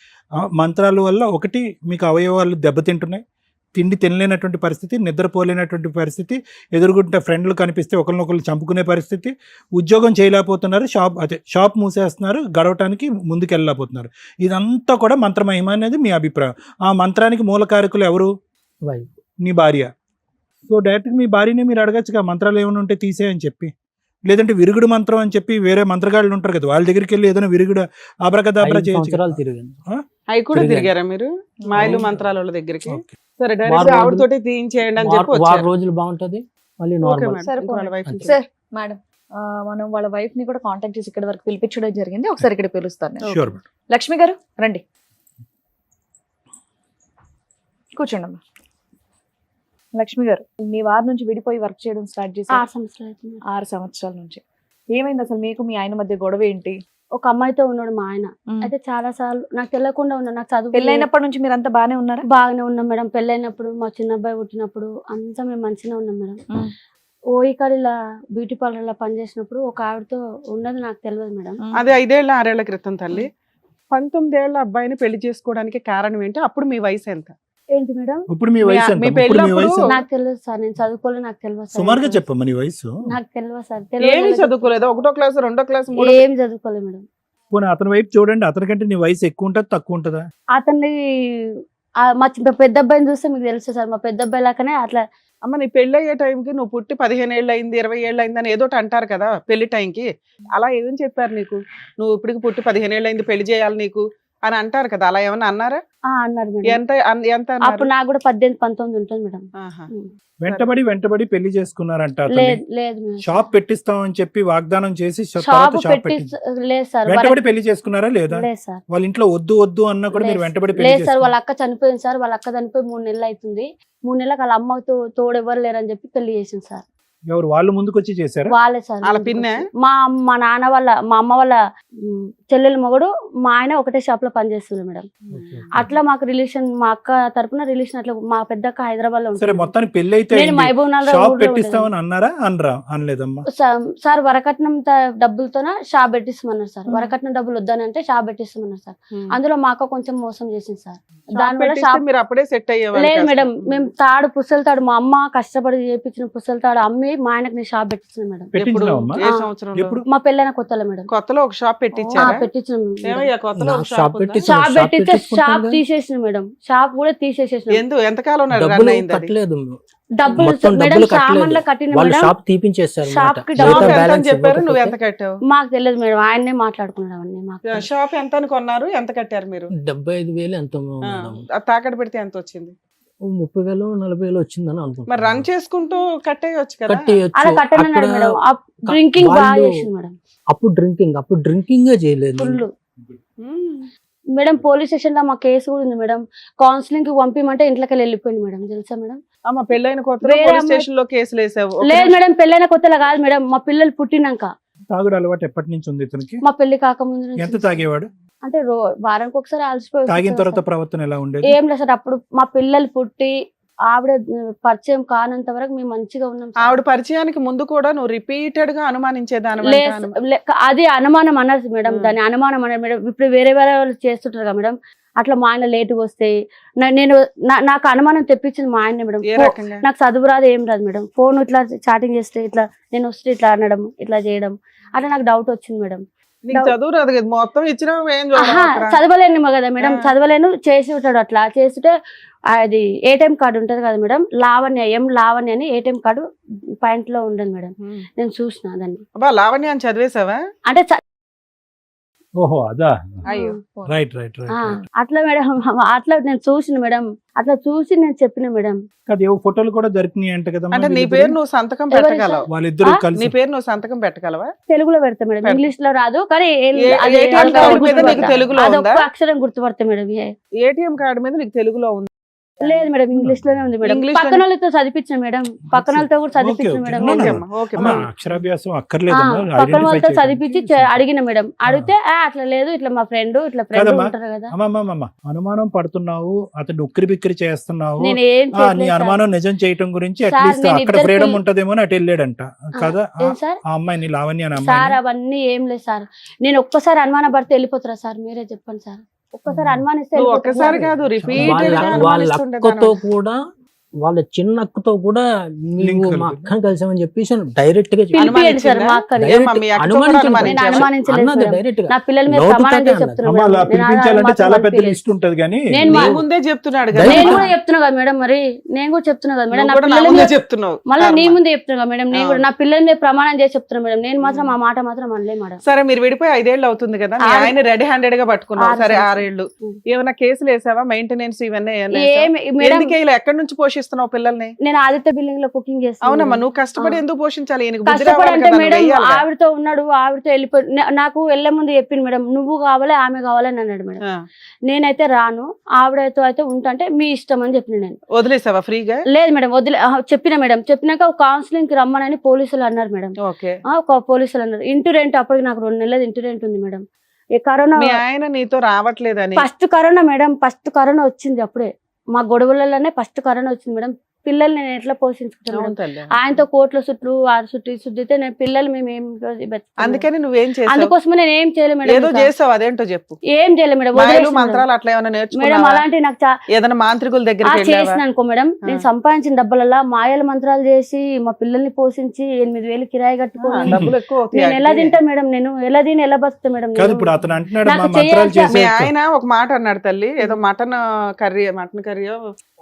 మంత్రాల వల్ల ఒకటి మీకు అవయవాలు దెబ్బతింటున్నాయి, తిండి తినలేనటువంటి పరిస్థితి, నిద్రపోలేనటువంటి పరిస్థితి, ఎదురుగుంటే ఫ్రెండ్లు కనిపిస్తే ఒకరినొకరు చంపుకునే పరిస్థితి, ఉద్యోగం చేయలేకపోతున్నారు, షాప్ మూసేస్తున్నారు, గడవటానికి ముందుకు వెళ్ళలేకపోతున్నారు. ఇదంతా కూడా మంత్రమహిమ అనేది మీ అభిప్రాయం. ఆ మంత్రానికి మూలకారకులు ఎవరు? వైఫ్. నీ భార్య. సో డైరెక్ట్గా మీ భార్యనే మీరు అడగచ్చుగా మంత్రాలు ఏమైనా ఉంటే తీసేయని చెప్పి, లేదంటే విరుగుడు మంత్రం అని చెప్పి వేరే మంత్రగాళ్ళు ఉంటారు కదా, వాళ్ళ దగ్గరికి వెళ్ళి ఏదైనా విరుగుడు ఆబ్రకదాబ్రా 5 చేయొచ్చు. సంవత్సరాలు తిరిగాను. అవి కూడా తిరిగాను. తిరిగారా మీరు మాయలు అవును. మంత్రాల వాళ్ళ దగ్గరికి? ఓకే. సరే, వారం డైరెక్ట్ రోజులు- ఆవిడతోటి తీయించేయండి అని చెప్పి వారం వచ్చారు. రోజులు బాగుంటది, మళ్ళీ ఓకే నార్మల్. మేడం, సరే, ఇంకో వాళ్ళ వైఫ్ అంతే. సార్ మేడం, మనం వాళ్ళ వైఫ్ ని కూడా కాంటాక్ట్ చేసి ఇక్కడ వరకు పిలిపించడం జరిగింది. ఒకసారి ఇక్కడ పిలుస్తాను నేను. Sure, madam. లక్ష్మి గారు రండి, కూర్చోండి అమ్మా. లక్ష్మి గారు, మీ వారి నుంచి విడిపోయి వర్క్ చేయడం స్టార్ట్ చేసి 6 సంవత్సరాలు అవుతుంది. 6 సంవత్సరాల నుంచి ఏమైంది అసలు? మీకు మీ ఆయన మధ్య గొడవ ఏంటి? ఒక అమ్మాయితో ఉన్నాడు మా ఆయన. అయితే చాలా సార్లు నాకు తెలియకుండా ఉన్నా, నాకు చదువు పెళ్ళైనప్పటి నుంచి మీరు అంతా బాగానే ఉన్నారా? బాగానే ఉన్నాం మేడం. పెళ్ళైనప్పుడు మా చిన్న అబ్బాయి పుట్టినప్పుడు అంతా మేము మంచిగా ఉన్నాం మేడం. ఓయికాడ ఇలా బ్యూటీ పార్లర్ లో పనిచేసినప్పుడు ఒక ఆవిడతో ఉన్నది నాకు తెలియదు మేడం. అది 5 ఏళ్ళ 6 ఏళ్ల క్రితం తల్లి. 19 ఏళ్ల అబ్బాయిని పెళ్లి చేసుకోవడానికి కారణం ఏంటి? అప్పుడు మీ వయసు ఎంత? ఏంటి మేడం? ఇప్పుడు మీ వయసు ఎంత? మీ ఇప్పుడు మీ పెళ్ళప్పుడు వయసు ఎంత? నాకు తెలియదు సార్, నేను చదువుకోలేదు, నాకు తెలియదు సార్. సుమారుగా చెప్పమ్మా నీ వయసు. నాకు తెలియదు సార్. ఏమి చదువుకోలేదు? 1వ క్లాస్ 2వ క్లాస్ 3వ ఏం చదువుకోలేదు మేడం. పోనీ అతని వైపు చూడండి, అతనికంటే నీ వయసు ఎక్కువ ఉంటుందా తక్కువ ఉంటుందా? అతన్ని మా పెద్ద అబ్బాయిని చూస్తే మీకు తెలుసు సార్, మా పెద్ద అబ్బాయి లాగానే అట్లా. అమ్మ, నీ పెళ్లి అయ్యే టైంకి నువ్వు పుట్టి 15 ఏళ్ళు అయింది, 20 ఏళ్ళు అయింది అని ఏదోటి అంటారు కదా పెళ్లి టైంకి. అలా ఏం చెప్పారు నీకు? నువ్వు ఇప్పటికి పుట్టి 15 ఏళ్ళు అయింది, పెళ్లి చేయాలి నీకు అని అంటారు కదా, అలా ఏమన్నా అన్నారా? అన్నారు మేడం. ఎంత ఎంత అన్నారు? అప్పుడు నాకు కూడా 18-19 ఉంటుంది మేడం. ఆహా. వెంటబడి పెళ్లి చేసుకున్నారంట అతన్ని. లేదు లేదు మేడం. షాప్ పెట్టిస్తామని చెప్పి వాగ్దానం చేసి షాప్ తర్వాత షాప్ పెట్టి పెట్టి లేదు సార్. వెంటబడి పెళ్లి చేసుకున్నారా లేదా? లేదు సార్. వాళ్ళ ఇంట్లో వద్దు అన్నా కూడా మీరు లేదు వెంటబడి పెళ్లి లేదు సార్. వాళ్ళ చేసుకున్నారు. అక్క చనిపోయింది సార్. వాళ్ళ అక్క చనిపోయి 3 నెలలు అవుతుంది. 3 నెలలకు వాళ్ళ అమ్మతో తోడు ఎవరు లేరని చెప్పి పెళ్లి చేసింది సార్. ఎవరు వాళ్ళు ముందుకు వచ్చి చేశారా? వాళ్ళే సార్. వాళ్ళ పిన్నే? మా నాన్న వాళ్ళ మా అమ్మ వాళ్ళ చెల్లెల మొగడు మా ఆయన ఒకటే షాప్ లో పనిచేస్తుంది మేడం. అట్లా మాకు రిలేషన్, మా అక్క తరపున రిలేషన్ అట్లా. మా పెద్దక్క హైదరాబాద్ లో సరే, ఉంటుంది. మొత్తానికి పెళ్లి అయితే నేను అయింది. మహబూబ్ నగర్ షాప్ ఊర్లో ఉండేదాన్ని. పెట్టిస్తామని అన్నారా? అనలేదమ్మా. సార్ వరకట్నం డబ్బులతోన షాప్ పెట్టిస్తామన్నారు సార్. వరకట్నం డబ్బులు వద్దానంటే షాప్ పెట్టిస్తామన్నారు సార్. అందులో మా అక్క కొంచెం మోసం చేసింది సార్. దానివల్ల షాప్ మీరు అప్పుడే సెట్ అయ్యేవాళ్ళు లేదు కాస్త. మేడం. మేము పుస్తల తాడు మా అమ్మ కష్టపడి చేపించిన పుస్తల తాడు అమ్మి మా ఆయనకు నేను షాప్ పెట్టించాను మేడం. ఎప్పుడు? పెట్టించినావమ్మా? ఏ ఆ. సంవత్సరంలో? ఎప్పుడు? మా పెళ్ళైన కొత్తలో మేడం. కొత్తలో ఒక షాప్ పెట్టించారా? పెట్టించాను మేడం. ఏమయ్యా కొత్తలో ఒక నా షాప్ షాప్ ఉందా? పెట్టి- షాప్ షాప్ పెట్టిస్తే షాప్ పెట్టించుకుంటాం తీసేసిన మేడం. షాప్ కూడా తీసేసేసిన. ఎంతకాలం రన్ డబ్బులు అయింది అది? కట్టలేదు, డబ్బులు మొత్తం మేడం డబ్బులు సామాన్లు కట్టలేదు. కట్టిన వాళ్ళు మేడం. షాప్ తీపించేస్తారు షాప్ కి షాప్ డబ్బులు ఎంత అని బ్యాలెన్స్ చెప్పారు, నువ్వు ఎంత ఇవ్వకపోతే కట్టావు? మాకు తెలియదు మేడం. ఆయన్నే మాట్లాడుకున్నాడు అవన్నీ మాకు తెలియదు. షాప్ ఎంత అని కొన్నారు, ఎంత కట్టారు మీరు? 75,000 ఎంతో ఆ, మేడం. ఆ తాకట్టు పెడితే ఎంత వచ్చింది? 30,000 40,000 వచ్చిందని అనుకుంటా. మరి రన్ చేసుకుంటూ కట్టేయచ్చు కదా. కట్టేయచ్చు. అలా కట్టనన్నాడు అక్కడ మేడం. డ్రింకింగ్ బాగా వాళ్ళు- చేసింది మేడం. అప్పుడు డ్రింకింగ్ చేయలేదు. ఫుల్ ఉమ్. మేడం. పోలీస్ స్టేషన్ లో మా కేసు కూడా ఉంది మేడం. కౌన్సిలింగ్ కి పంపిమంటే ఇంట్లోకి వెళ్ళిపోయింది మేడం. తెలుసా మేడం? అమ్మ పెళ్ళైన కొత్తలో వేరే పోలీస్ అమ్మాయి- స్టేషన్ లో కేసులు వేసావు. ఒక లేదు నిమిషం. మేడం. పెళ్ళైన కొత్తలో కాదు మేడం. మా పిల్లలు పుట్టినాక. తాగుడు అలవాటు ఎప్పటి నుంచి ఉంది ఇతనికి? మా పెళ్లి కాకముందు నుంచి. ఎంత తాగేవాడు? అంటే వారానికి ఒకసారి అలసిపోయి తాగిన వచ్చేసాడు తర్వాత సార్. ప్రవర్తన ఎలా ఉండేది? ఏం లేదు సార్. అప్పుడు మా పిల్లలు పుట్టి ఆవిడ పరిచయం కానంత వరకు మేము మంచిగా ఉన్నాం సార్. ఆవిడ పరిచయానికి ముందు కూడా నువ్వు రిపీటెడ్ గా అనుమానించేదాని అది అనుమానం అన్నది మేడం. ఉమ్. దాని అనుమానం అన్నది మేడం. ఇప్పుడు వేరే వాళ్ళు చేస్తుంటారు కదా మేడం. అట్లా మా ఆయన లేటుగా వస్తే నాకు అనుమానం తెప్పించింది మా ఆయన మేడం. ఏ రకంగా? నాకు చదువు రాదు ఏం రాదు మేడం. ఫోన్ ఇట్లా చాటింగ్ చేస్తే ఇట్లా నేను వస్తే ఇట్లా అనడం ఇట్లా చేయడం అట్లా నాకు డౌట్ వచ్చింది మేడం. నీకు చదువు రాదు కదా, మొత్తం ఇచ్చిన ఏం చూడవు ఆహా, అక్కడ. చదవలేను కదా మేడం. ఆ. చదవలేను చేసి ఉంటాడు. అట్లా చేస్తుంటే అది ఏటీఎం కార్డు ఉంటది కదా మేడం. లావణ్య అని ఏటీఎం కార్డు పాయింట్ లో ఉండదు మేడం. ఉమ్. నేను చూసిన దాన్ని. అబ్బా లావణ్య అని చదివేశావా? అంటే ఓహో, అదా. అయ్యో. రైట్. అట్లా మేడం. అట్లా నేను చూసిన మేడం. అట్లా చూసి నేను చెప్పిన మేడం. అది ఏవో ఫోటోలు కూడా దొరికినాయి అంట కదా. అంటే నీ పేరు నువ్వు సంతకం ఎవరి పెట్టగలవు? వాళ్ళిద్దరు ఆ? కలిసి నీ పేరు నువ్వు సంతకం పెట్టగలవా? తెలుగులో పెడతా మేడం. పెడతా. ఇంగ్లీష్ లో రాదు కానీ ATM కార్డు మీద నీకు తెలుగులో ఉందా? అదొక్క అక్షరం గుర్తుపడతా మేడం. ఏటీఎం కార్డు మీద నీకు తెలుగులో ఉంది. లేదు మేడం. ఇంగ్లీష్ లోనే ఉంది మేడం. ఇంగ్లీష్ పక్కన వాళ్ళతో చదివించిన మేడం. పక్కన వాళ్ళతో కూడా చదివించిన okay, madam. Okay. Okay No, no. అమ్మా, ఓకే అమ్మా, అమ్మా. అక్షరాభ్యాసం అక్కర్లేదమ్మా. పక్కన ఐడెంటిఫై వాళ్ళతో చేయడానికి. చదివించి అడిగిన మేడం. అడిగితే అట్లా లేదు ఇట్లా మా ఫ్రెండ్ కదమ్మా. ఉంటారు కదా. అమ్మమ్మ అనుమానం పడుతున్నావు, అతను ఉక్కిరి బిక్కిరి చేస్తున్నావు. నేను ఏం నీ చేయట్లేదు సార్. అనుమానం నిజం చేయటం గురించి సార్, అట్లీస్ట్ నేను అక్కడ ఇద్దరు ఫ్రీడమ్ పిల్ల- ఉంటదేమో అని అటు వెళ్ళాడంట కదా. ఏం సార్? ఆ అమ్మాయిని లావణ్య అనే సార్ అమ్మాయిని. అవన్నీ ఏం లేదు సార్. నేను ఒక్కసారి అనుమాన పడితే వెళ్ళిపోతారా సార్? మీరే చెప్పండి సార్. ఒక్కసారి అనుమానిస్తే నువ్వు వెళ్ళిపోతారా? ఒక్కసారి కాదు, రిపీటెడ్ గా వాళ్ళ అనుమానిస్తుండే అక్కతో కూడా వాళ్ళ చిన్న అక్కతో కూడా Link నీవు మా కలిపి. అక్కని కలిసామని చెప్పేసి డైరెక్ట్ గా చెప్పి- పిలిపియండి సార్ మా అక్కని. Direct ఏమ్మా, మీ అక్కతో అనుమానించింది. కూడా నేను అనుమానించావా? అనుమానించలేదు అన్నది మేడం. డైరెక్ట్ గా. నా పిల్లల మీద నోటు ప్రమాణం తోటే చేసి అన్నది. చెప్తున్నా అమ్మ, మేడం. అలా నేను పిలిపించాలంటే మాత్రం చాలా పెద్ద పంపించలేదు. లిస్ట్ ఉంటది కానీ నేను నీ మా- ముందే చెప్తున్నాడు కదా. Direct నేను గా. కూడా చెప్తున్నా కదా మేడం. మరి నేను కూడా చెప్తున్నా కదా మేడం. నువ్వు నా కూడా నా పిల్లల ముందే మీద చెప్తున్నావు. మళ్ళీ నీ కర్మ. ముందే చెప్తున్నా కదా మేడం. నేను కూడా నా పిల్లల మీద ప్రమాణం చేసి చెప్తున్నా మేడం. నేను మాత్రం ఉమ్. ఆ మాట మాత్రం అనలే మేడం. సరే, మీరు విడిపోయి 5 ఏళ్ళు అవుతుంది కదా, మీ 6 ఆయన రెడీ హ్యాండెడ్ గా పట్టుకున్నావు. 6 సరే, సంవత్సరాలు. 6 ఏళ్ళు ఉమ్. ఏమైనా కేసులు వేసావా? మెయింటెనెన్స్ ఇవన్నీ ఏమైనా వేసావా? ఏమి మేడం, ఎందుకే ఇలా ఎక్కడి నుంచి పోషిస్తున్నావు పిల్లల్ని? నేను ఆదిత్య బిల్డింగ్ లో కుకింగ్ చేస్తాను. అవునమ్మా, నువ్వు కష్టపడి ఆ. ఎందుకు పోషించాలి? ఈయనకు బుద్ధి కష్టపడి రావాలి అంటే కదా, నువ్వు మేడం వెయ్యాలిగా. ఆవిడతో ఉన్నాడు, ఆవిడతో వెళ్ళిపోయి నాకు వెళ్ళే ముందు చెప్పింది మేడం. నువ్వు కావాలి ఆమె కావాలని అన్నాడు మేడం. ఆ. నేనైతే రాను, ఆవిడతో అయితే ఉంటే మీ ఇష్టం అని చెప్పిన నేను. వదిలేసావా ఫ్రీగా? లేదు మేడం చెప్పిన మేడం. చెప్పినాక కౌన్సిలింగ్ కి రమ్మనని పోలీసులు అన్నారు మేడం. ఓకే. ఒక పోలీసులు అన్నారు. ఇంటి రెంట్ అప్పటికి నాకు 2 నెలలు ఇంటి రెంట్ ఉంది మేడం. ఈ కరోనా మీ ఆయన నీతో రావట్లేదని. First corona madam. First corona వచ్చింది అప్పుడే. మా గొడవలలోనే ఫస్ట్ కరోనా వచ్చింది మేడం. పిల్లల్ని నేను ఎట్లా పోషించుకుంటాను అవును మేడం? తల్లి. ఆయనతో కోట్ల చుట్టూ 6 చుట్టూ శుద్ధితే నేను పిల్లలు మేము ఏం బతుకుతాం మేడం? అందుకని నువ్వేం చేసావు? అందుకోసమే నేను ఏం చేయలేదు మేడం. ఏదో ఇంకా. చేసావు, అదేంటో చెప్పు. ఏం చేయలేదు మేడం. మాయలు వదిలేసిన మేడం. మంత్రాలు అట్లా ఏమైనా మేడం నేర్చుకున్నావా? అలాంటి నాకు ఏదైనా మాంత్రికుల దగ్గరికి వెళ్ళావా? చేసిన అనుకో మేడం. నేను సంపాదించిన డబ్బులల్లా మాయల మంత్రాలు చేసి మా పిల్లల్ని పోషించి 8,000 కిరాయి కట్టుకోవాలి. డబ్బులు ఎక్కువ అవుతాయి నేను ఎలా వాటికి. తింటా మేడం? నేను ఎలా తిని ఎలా బతుకుతా మేడం? కాదు, నేను? ఇప్పుడు అతను అంటున్నాడు నాకు మా మంత్రాలు చేయాల్సిన- మీ చేసే ఆయన ఒక మాట అన్నాడు తల్లి, ఏదో మటన్ కర్రీ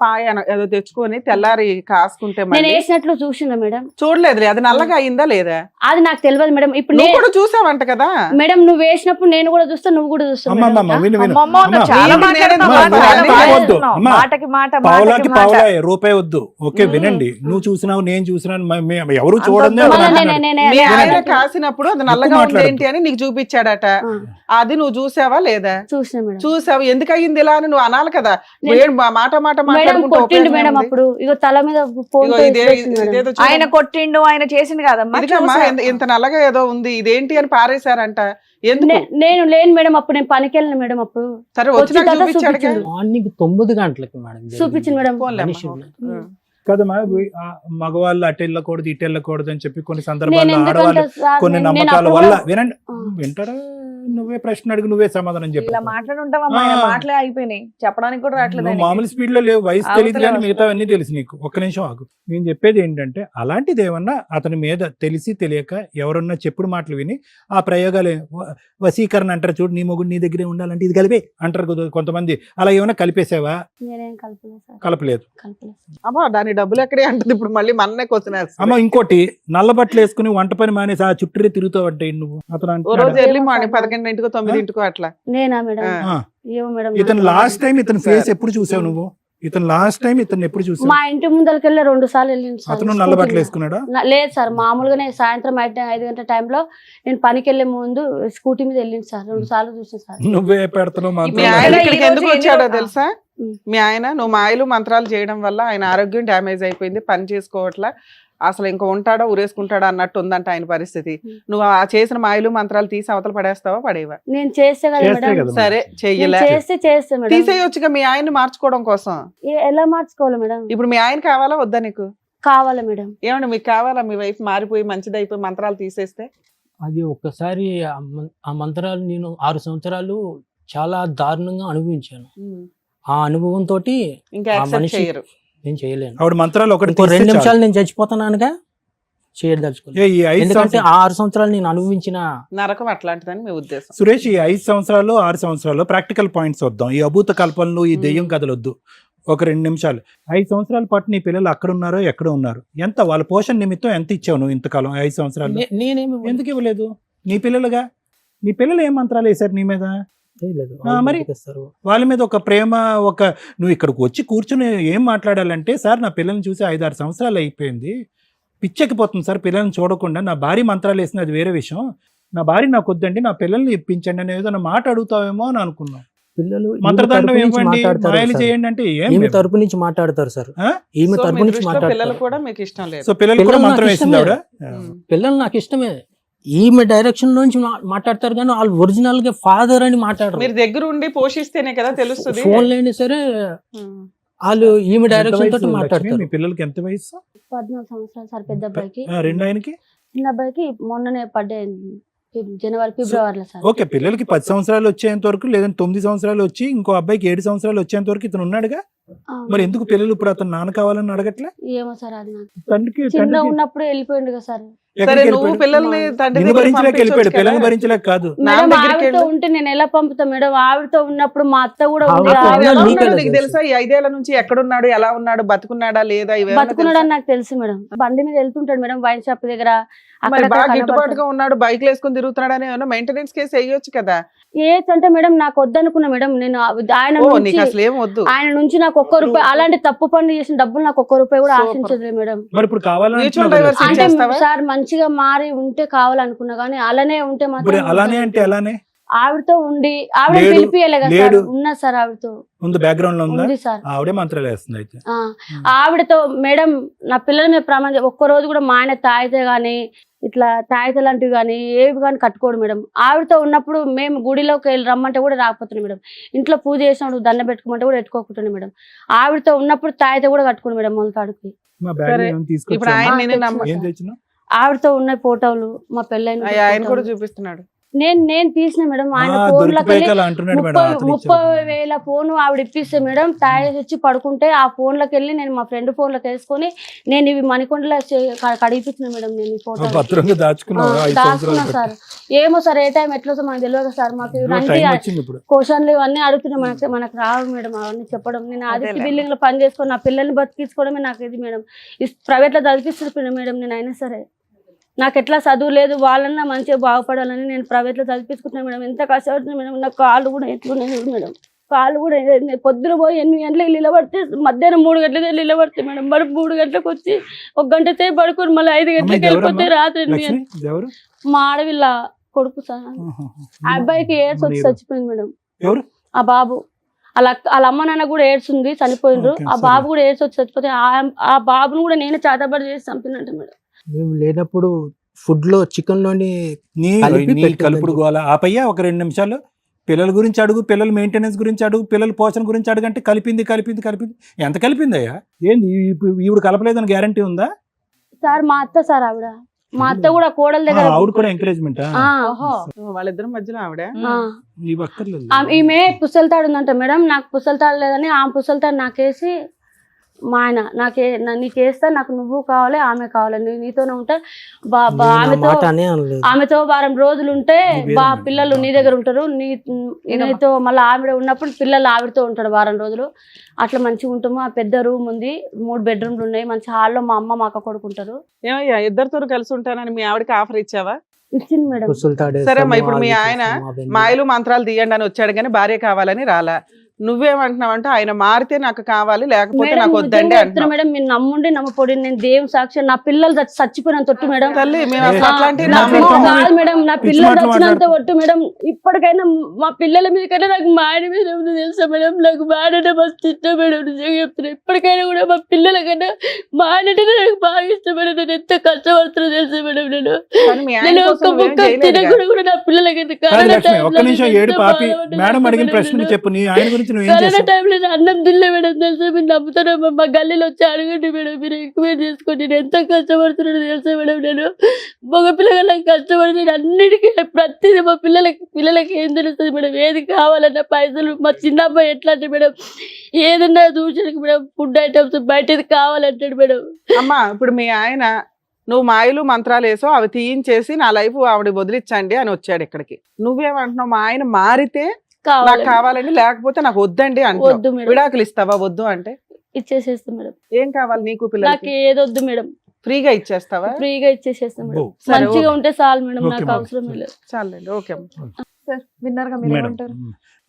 పాయ ఏదో తెచ్చుకొని తెల్లారి కాసుకుంటే నేను మళ్ళీ వేసినట్లు చూసిందా మేడం? చూడలేదులే, అది నల్లగా అయిందా లేదా అది నాకు తెలియదు మేడం. ఇప్పుడు నువ్వు కూడా చూసావంట కదా. మేడం నువ్వు వేసినప్పుడు నేను కూడా చూస్తా, నువ్వు కూడా చూస్తావు అమ్మా మేడం. అమ్మా విను విను అమ్మమ్మ, నువ్వు చాలా నేను మాట్లాడుతున్నావు, నేను చాలా నేను మాట్లాడుతున్నావు. అమ్మా, మాటకి మాట, పావులాకి మాటకి మాట. పావులా రూపాయి వద్దు. ఓకే వినండి, నువ్వు చూసినావు నేను చూసినాను, ఎవరు చూడండి అంత మళ్ళా అంటున్నాడు. మీ ఆయన నేను కాసినప్పుడు అది నల్లగా ఉంది ఏంటి అని నీకు చూపించాడట. అది నువ్వు చూసావా లేదా? చూసిన మేడం. చూసావు, ఎందుకు అయ్యింది ఇలా అని నువ్వు అనాలి కదా. నేను- ఏం మాట మాట మేడం మాట్లాడుకుంటూ కొట్టిండు ఉపయోగం మేడం ఏముంది? అప్పుడు. ఇగో తల మీద ఫోన్ ఇగో ఇదేదో చూడు. ఆయన కొట్టిండు, ఆయన చేసింది కాదమ్మా. ఇదిగమ్మా, చూసా. ఇంత నల్లగా ఏదో ఉంది, ఇదేంటి అని పారేశారంట. ఎందుకు? నేను లేను మేడం అప్పుడు, నేను పనికి వెళ్ళిన మేడం అప్పుడు. సరే వచ్చినా వచ్చిన తర్వాత చూపించాడు కదా. చూపించిండు. మార్నింగ్ 9 గంటలకి మేడం జరిగింది. చూపించింది మేడం. పోన్లే అమ్మా. మనిషి కదమ్మా మగవాళ్ళు అటు వెళ్ళకూడదు ఇటు వెళ్ళకూడదు అని చెప్పి కొన్ని నేను సందర్భాల్లో ఎందుకంటే ఆడవాళ్ళు సార్, కొన్ని నేను నమ్మకాల అప్పుడు వల్ల కూడా- వినండి ఆ. వింటారా? నువ్వే ప్రశ్న అడుగు, నువ్వే సమాధానం చెప్పు. ఇలా మాట్లాడుంటావమ్మా, ఆయన ఆ. మాటలే అయిపోయినాయి, చెప్పడానికి కూడా రావట్లేదు నువ్వు ఆయనకి. మామూలు స్పీడ్ లో లేవు, వయసు తెలియదు అవతల కానీ వస్తుంది. మిగతావన్నీ తెలుసు నీకు. ఒక్క నిమిషం ఆగు. నేను చెప్పేది ఏంటంటే అలాంటిది ఏమన్నా అతని మీద తెలిసి తెలియక ఎవరన్నా చెప్పుడు మాటలు విని ఆ ప్రయోగాలు వశీకరణ అంటారు చూడు, నీ మొగుడు నీ దగ్గరే ఉండాలంటే ఇది కలిపే అంటారు కొంతమంది. అలా ఏమైనా కలిపేసావా? నేనేం కలపలేదు సార్. కలపలేదు. కలపలేదు. అమ్మా దాని డబ్బులు ఎక్కడే అంటది ఇప్పుడు మళ్ళీ మన్నే క్వశ్చన్ అమ్మ ఇంకోటి, నల్ల బట్టలు వేసుకుని వంట పని మానేసి ఆ చుట్టూరే తిరుగుతావు అంటే నువ్వు. అతను ఓ అంటున్నాడా? రోజు ఎర్లీ మార్నింగ్ 11:00 9:00 అట్లా. నేనా మేడం? ఆ. ఆ. ఏమో మేడం. ఇతను లాస్ట్ టైం ఇతని ఫేస్ ఎప్పుడు చూసావు నువ్వు? ఇతను లాస్ట్ టైం ఇతను ఎప్పుడు చూసావు? మా ఇంటి ముందరికి వెళ్ళి 2 సార్లు వెళ్ళింది సార్. అతను నల్ల బట్టలు వేసుకున్నాడా? లేదు సార్, మామూలుగానే సాయంత్రం 5 గంటల టైంలో నేను పనికి వెళ్ళే ముందు స్కూటీ మీద వెళ్ళింది సార్. 2 సార్లు చూసాను సార్. నువ్వే పెడతావు మీ మాత్రం. ఆయన ఈ ఇక్కడికి రోజు ఎందుకు ఎన్ని వచ్చాడో రోజులు? తెలుసా? ఉం. మీ ఆయన నువ్వు మాయలు మంత్రాలు చేయడం వల్ల ఆయన ఆరోగ్యం డ్యామేజ్ అయిపోయింది, పని చేసుకోవట్లా, అసలు ఇంకా ఉంటాడో ఉరేసుకుంటాడో అన్నట్టు ఉందంట ఆయన పరిస్థితి. నువ్వు ఆ చేసిన మాయలు మంత్రాలు తీసి అవతల పడేస్తావా పడేవా? నేను చేస్తే కదా చేస్తే మేడం. కదా. సరే చెయ్యలే, చేస్తే మేడం. తీసేయొచ్చుగా మీ ఆయన్ని మార్చుకోవడం కోసం. ఎలా మార్చుకోవాలి మేడం? ఇప్పుడు మీ ఆయన కావాలా వద్దా నీకు? కావాలి మేడం. ఏమండి మీకు కావాలా మీ వైఫ్ మారిపోయి మంచిది అయిపోయి మంత్రాలు తీసేస్తే? అది ఒక్కసారి ఆ మంత్రాలు నేను 6 సంవత్సరాలు చాలా దారుణంగా అనుభవించాను. ఆ అనుభవంతో ఇంకా ఆ యాక్సెప్ట్ మనిషి చేయరు. నేను చేయలేను. ఆవిడ మంత్రాలు ఒకటి ఇంకో తీస్తే 2 చాలు. నిమిషాలు నేను చచ్చిపోతానగా చేయదలుచుకోలేదు. ఈ 5 ఎందుకంటే సంవత్సరాలు ఆ 6 సంవత్సరాలు నేను అనుభవించిన నరకం అట్లాంటిదని మీ ఉద్దేశం. సురేష్, ఈ 5 సంవత్సరాలు 6 సంవత్సరాలు ప్రాక్టికల్ పాయింట్స్ వద్దాం. ఈ అభూత కల్పనలు ఈ దెయ్యం కథలు వద్దు. ఒక 2 నిమిషాలు. 5 సంవత్సరాల పాటు నీ పిల్లలు అక్కడ ఉన్నారో ఎక్కడ ఉన్నారు? ఎంత వాళ్ళ పోషణ నిమిత్తం ఎంత ఇచ్చావు నువ్వు ఇంతకాలం 5 సంవత్సరాలు? నేనేమి ఎందుకు ఇవ్వలేదు? నీ పిల్లలుగా నీ పిల్లలు ఏం మంత్రాలు వేశారు నీ మీద? చేయలేదు. మరి? బతికేస్తారు. వాళ్ళ మీద ఒక ప్రేమ, ఒక నువ్వు ఇక్కడికి వచ్చి కూర్చుని ఏం మాట్లాడాలంటే, సార్ నా పిల్లల్ని చూసి 5-6 సంవత్సరాలు అయిపోయింది, పిచ్చెక్కిపోతుంది సార్ పిల్లల్ని చూడకుండా, నా భార్య మంత్రాలు వేసింది అది వేరే విషయం, నా భార్య నాకు వద్దండి నా పిల్లల్ని ఇప్పించండి అని ఏదైనా మాట అడుగుతావేమో అని అనుకున్నాం. పిల్లలు ఈమె మంత్రదండం తరపు నుంచి ఇవ్వండి, మాట్లాడతారు మాయలు సార్. చేయండి అంటే ఏం ఈమె లేదు. తరపు నుంచి మాట్లాడతారు సార్. ఆ? ఈమె సో తరపు మీ నుంచి దృష్టిలో పిల్లలు మాట్లాడతారు. కూడా మీకు ఇష్టం లేదు. సో పిల్లలు కూడా పిల్లలు మంత్రం నాకు వేసింది ఆవిడ? ఉం. పిల్లలు నాకు ఇష్టమే. ఈమె డైరెక్షన్ నుంచి మాట్లాడతారు కానీ వాళ్ళు ఒరిజినల్ గా ఫాదర్ అని మాట్లాడరు. మీరు దగ్గర ఉండి పోషిస్తేనే కదా తెలుస్తుంది. ఫోన్ లేని సరే వాళ్ళు ఈమె ఎంత డైరెక్షన్ వయసు తోటి లక్ష్మి? మాట్లాడతారు. మీ పిల్లలకి ఎంత వయసు? 14 సంవత్సరాలు సార్ పెద్ద అబ్బాయికి. రెండు ఆయనకి? చిన్న అబ్బాయికి మొన్ననే పడ్డే జనవరి ఫిబ్రవరిలో సార్. ఓకే, పిల్లలకి 10 సంవత్సరాలు వచ్చేంత వరకు, లేదంటే 9 సంవత్సరాలు వచ్చి ఇంకో అబ్బాయికి 7 సంవత్సరాలు వచ్చేంత వరకు ఇతను ఉన్నాడుగా. అవును. మరి ఎందుకు పిల్లలు ఇప్పుడు అతను నాన్న కావాలని అడగట్లే? ఏమో సార్, అది నాకు తండ్రికి చిన్న ఉన్నప్పుడు వెళ్ళిపోయిండు కదా సార్. సరే ఎక్కడికి నువ్వు వెళ్ళిపోయాడు? పిల్లల్ని తండ్రి నిన్ను దగ్గరికి భరించలేక వెళ్ళిపోయాడు, పంపించొచ్చు పిల్లల్ని కదా. భరించలేక కాదు. నాన్న మేడం దగ్గరికి ఆవిడతో వెళ్ళు. ఉంటే నేను ఎలా పంపుతా మేడం? ఆవిడతో ఉన్నప్పుడు మా అత్త కూడా ఉంది. ఆవిడతో ఆవిడ ఉన్నా ఎలా నీకే ఉన్నాడో నీకు తెలుసు. తెలుసా? ఈ 5 ఏళ్ల నుంచి ఎక్కడున్నాడు, ఎలా ఉన్నాడు, బతుకున్నాడా లేదా, ఇవేమన్నా బతుకున్నాడు అని తెలుసా? నాకు తెలుసు మేడం. బండి మీద వెళ్తుంటాడు మేడం వైన్ షాప్ దగ్గర. మరి అక్కడక్కడ బాగా కనబడతాడు. గిట్టుబాటుగా ఉన్నాడు, బైక్లు వేసుకుని తిరుగుతున్నాడు అని ఏమన్నా మెయింటెనెన్స్ కేసు వేయొచ్చు కదా. ఏజ్ అంటే మేడం నాకు వద్దనుకున్నా మేడం. నేను ఆయన ఓ నుంచి నీకు అసలు ఏం వద్దు. ఆయన నుంచి నాకు ₹1 అలాంటి తప్పు పనులు చేసిన డబ్బులు నాకు ₹1 కూడా Super. ఆశించదు మేడం. మరి ఇప్పుడు కావాలని Mutual అంటున్నావు కదా. divorce అంటే చేస్తావా? సార్ మంచిగా మారి ఉంటే కావాలనుకున్నా కానీ అలానే ఉంటే ఇప్పుడు మాత్రం అలానే అంటే ఎలానే ఆవిడతో ఉండి ఆవిడ లేడు, పిలిపియలే కదా సార్. లేడు. ఉన్నా సార్ ఆవిడతో ఉంది, బ్యాక్గ్రౌండ్ లో ఉందా? ఉంది సార్. ఆవిడే మంత్రాలు వేస్తుంది అయితే. ఆ, ఆవిడతో మేడం నా పిల్లల మీద ప్రమాదం. ఒక్కరోజు కూడా మా ఆయన తాగితే గానీ ఇట్లా తాగితే లాంటివి కానీ ఏవి కానీ కట్టుకోడు మేడం. ఆవిడతో ఉన్నప్పుడు మేము గుడిలోకి వెళ్ళి రమ్మంటే కూడా రాకపోతున్నాం మేడం. ఇంట్లో పూజ చేసినప్పుడు దండ పెట్టుకోమంటే కూడా పెట్టుకోకుంటున్నాం మేడం. ఆవిడతో ఉన్నప్పుడు తాగితే కూడా కట్టుకోండి మేడం మొలతాడుకి. మా బ్యాగ్ సరే. ఏమైనా ఇప్పుడు తీసుకొచ్చావా? ఆయన ఆ, నేనే తెచ్చిన నమ్మ ఏం తెచ్చినా? ఆవిడతో ఉన్న ఫోటోలు మా పెళ్ళైన ఆయన కూడా చూపిస్తున్నాడు. నేను తీసిన మేడం ఆయన ఫోన్ దొరికిపోయాక అలా అంటున్నాడు మేడం, అతను ఇచ్చాడు. 30,000 ఫోన్ ఆవిడ ఇప్పిస్తే మేడం తయారు వచ్చి పడుకుంటే ఆ ఫోన్ లోకి వెళ్ళి నేను మా ఫ్రెండ్ ఫోన్ లోకి వేసుకొని నేను ఇవి మణికొండలో కడిగిపించిన మేడం. నేను ఈ ఫోటో భద్రంగా దాచుకున్నావా? 5 దాచుకున్నా సంవత్సరాలు సార్. ఏమో సార్ ఏ టైం ఎట్లా మనకు తెలియదు సార్. మాకు టైం వచ్చింది ఇప్పుడు. క్వశ్చన్లు ఇవన్నీ అడుగుతున్నాయి మనకు రావు మేడం అవన్నీ చెప్పడం. నేను ఆదిత్య బిల్డింగ్ లో పని చేసుకొని నా పిల్లల్ని బతికించుకోవడమే నాకు ఇది మేడం. ప్రైవేట్ లో చదివిస్తున్నా మేడం నేను. అయినా సరే నాకు ఎట్లా చదువు లేదు, వాళ్ళన్నా మంచిగా బాగుపడాలని నేను ప్రైవేట్ లో చదివించుకుంటున్నాను మేడం. ఎంత కష్టపడుతున్నా మేడం. నాకు కాళ్ళు కూడా ఎట్లున్నాయి మేడం. కాళ్ళు కూడా పొద్దున పోయి 8 గంటలకు నిలబడితే మధ్యాహ్నం 3 గంటలకే నిలబడితే మేడం. మరి 3 గంటలకు వచ్చి 1 గంట సేపు పడుకొని మళ్ళీ 5 గంటలకు వెళ్ళిపోతే రాత్రి 8 గంటలకు. ఎవరు? మా ఆడవిల్ల కొడుకు సార్. ఆ అబ్బాయికి ఎయిడ్స్ వచ్చి చచ్చిపోయింది మేడం. ఎవరు? ఆ బాబు వాళ్ళ అమ్మ నాన్న కూడా ఎయిడ్స్ ఉంది, చనిపోయిండ్రు. ఆ బాబు కూడా ఎయిడ్స్ వచ్చి చచ్చిపోతే ఆ బాబును కూడా నేను చాతబడి చేసి చంపినట్టు మేడం. మేము లేనప్పుడు ఫుడ్ లో చికెన్ లోని నీ కలుపుడు గోల ఆపయ్యా. ఒక 2 నిమిషాలు పిల్లల గురించి అడుగు, పిల్లల మెయింటెనెన్స్ గురించి అడుగు, పిల్లల పోషణ గురించి అడుగు అంటే కలిపింది. ఎంత కలిపిందయ్యా? ఏంది ఈవిడ కలపలేదని గ్యారంటీ ఉందా సార్? మా అత్త సార్ ఆవిడ. మా అత్త కూడా కోడల దగ్గర ఆవిడ కూడా ఎంకరేజ్మెంట్. వాళ్ళిద్దరి మధ్యలో ఆవిడ ఈమె పుస్తలతాడు ఉందంట మేడం. నాకు పుస్తలతాడు లేదని ఆ పుస్తలతాడు నాకేసి మా ఆయన నీకు వేస్తా, నాకు నువ్వు కావాలి, ఆమె కావాలి, నీతోనే ఉంటా, ఆమెతో 1 రోజులు ఉంటే పిల్లలు నీ దగ్గర ఉంటారు, నీతో మళ్ళీ ఆవిడ ఉన్నప్పుడు పిల్లలు ఆవిడతో ఉంటాడు 1 రోజులు. అట్లా మంచిగా ఉంటాము. ఆ పెద్ద రూమ్ ఉంది, 3 బెడ్రూమ్లు ఉన్నాయి. మంచి హాల్లో మా అమ్మ మా అక్క కొడుకుంటారు. ఏమయ్యా ఇద్దరితో కలిసి ఉంటానని మీ ఆవిడకి ఆఫర్ ఇచ్చావా? ఇచ్చింది మేడం. సరే అమ్మా, ఇప్పుడు మీ ఆయన మాయలు మంత్రాలు తీయండి అని వచ్చాడు కానీ భార్య కావాలని రాలా. నువ్వేమంటున్నావు అంటే ఆయన మారితే నాకు కావాలి, లేకపోతే నాకు వద్దండి అంటున్నావు మేడం. మీరు నమ్ముండి నమ్మపోడి, నేను దేవుని సాక్షి నా పిల్లలు చచ్చిపోయిన తొట్టు మేడం. తల్లి మేము అసలు అట్లాంటి కాదు మేడం, నా పిల్లలు చచ్చినంత ఒట్టు మేడం. ఇప్పటికైనా మా పిల్లల మీద కన్నా నాకు మా ఆయన మీద తెలుసా మేడం. నాకు మా ఆయన మస్తు ఇష్టం మేడం, నిజంగా చెప్తున్నా. ఇప్పటికైనా కూడా మా పిల్లల కన్నా మా ఆయన నాకు బాగా ఇష్టం మేడం. నేను ఎంత కష్టపడుతున్నా తెలుసా మేడం. నేను ఒక్క ముక్క తినకుండా కూడా నా పిల్లలకి కరోనా టైంలో అన్నం తినలే మేడం తెలుసా. మీరు నమ్ముతారా? మా గల్లీలో వచ్చి అడగండి మేడం, మీరు ఎంక్వైరీ చేసుకోండి. నేను ఎంత కష్టపడుతున్నాను తెలుసా మేడం. నేను మగ పిల్లగా కష్టపడుతున్నాను అన్నిటికీ, ప్రతిదీ మా పిల్లలకి ఏం తెలుస్తుంది మేడం. ఏది కావాలన్నా పైసలు. మా చిన్న అబ్బాయి ఎట్లా అంటే మేడం, ఏదన్నా దూచడానికి మేడం, ఫుడ్ ఐటమ్స్ బయటది కావాలంటాడు మేడం. అమ్మా ఇప్పుడు మీ ఆయన నువ్వు మాయలు మంత్రాలు వేసో అవి తీయించేసి నా లైఫ్ ఆవిడ వదిలించండి అని వచ్చాడు ఇక్కడికి. నువ్వేమంటున్నావు? మా ఆయన మారితే నాకు కావాలండి, లేకపోతే నాకు వద్దండి అంటే విడాకులు ఇస్తావా? వద్దు అంటే ఇచ్చేసేస్తా మేడం. ఏం కావాలి నీకు? పిల్లలు నాకు ఏదొద్దు మేడం. ఫ్రీగా ఇచ్చేస్తావా? ఫ్రీగా ఇచ్చేసేస్తాం మేడం. మంచిగా ఉంటే చాలు మేడం, నాకు అవసరం లేదు. చాలండి. ఓకే సార్, విన్నారుగా మీరు ఏమంటారు?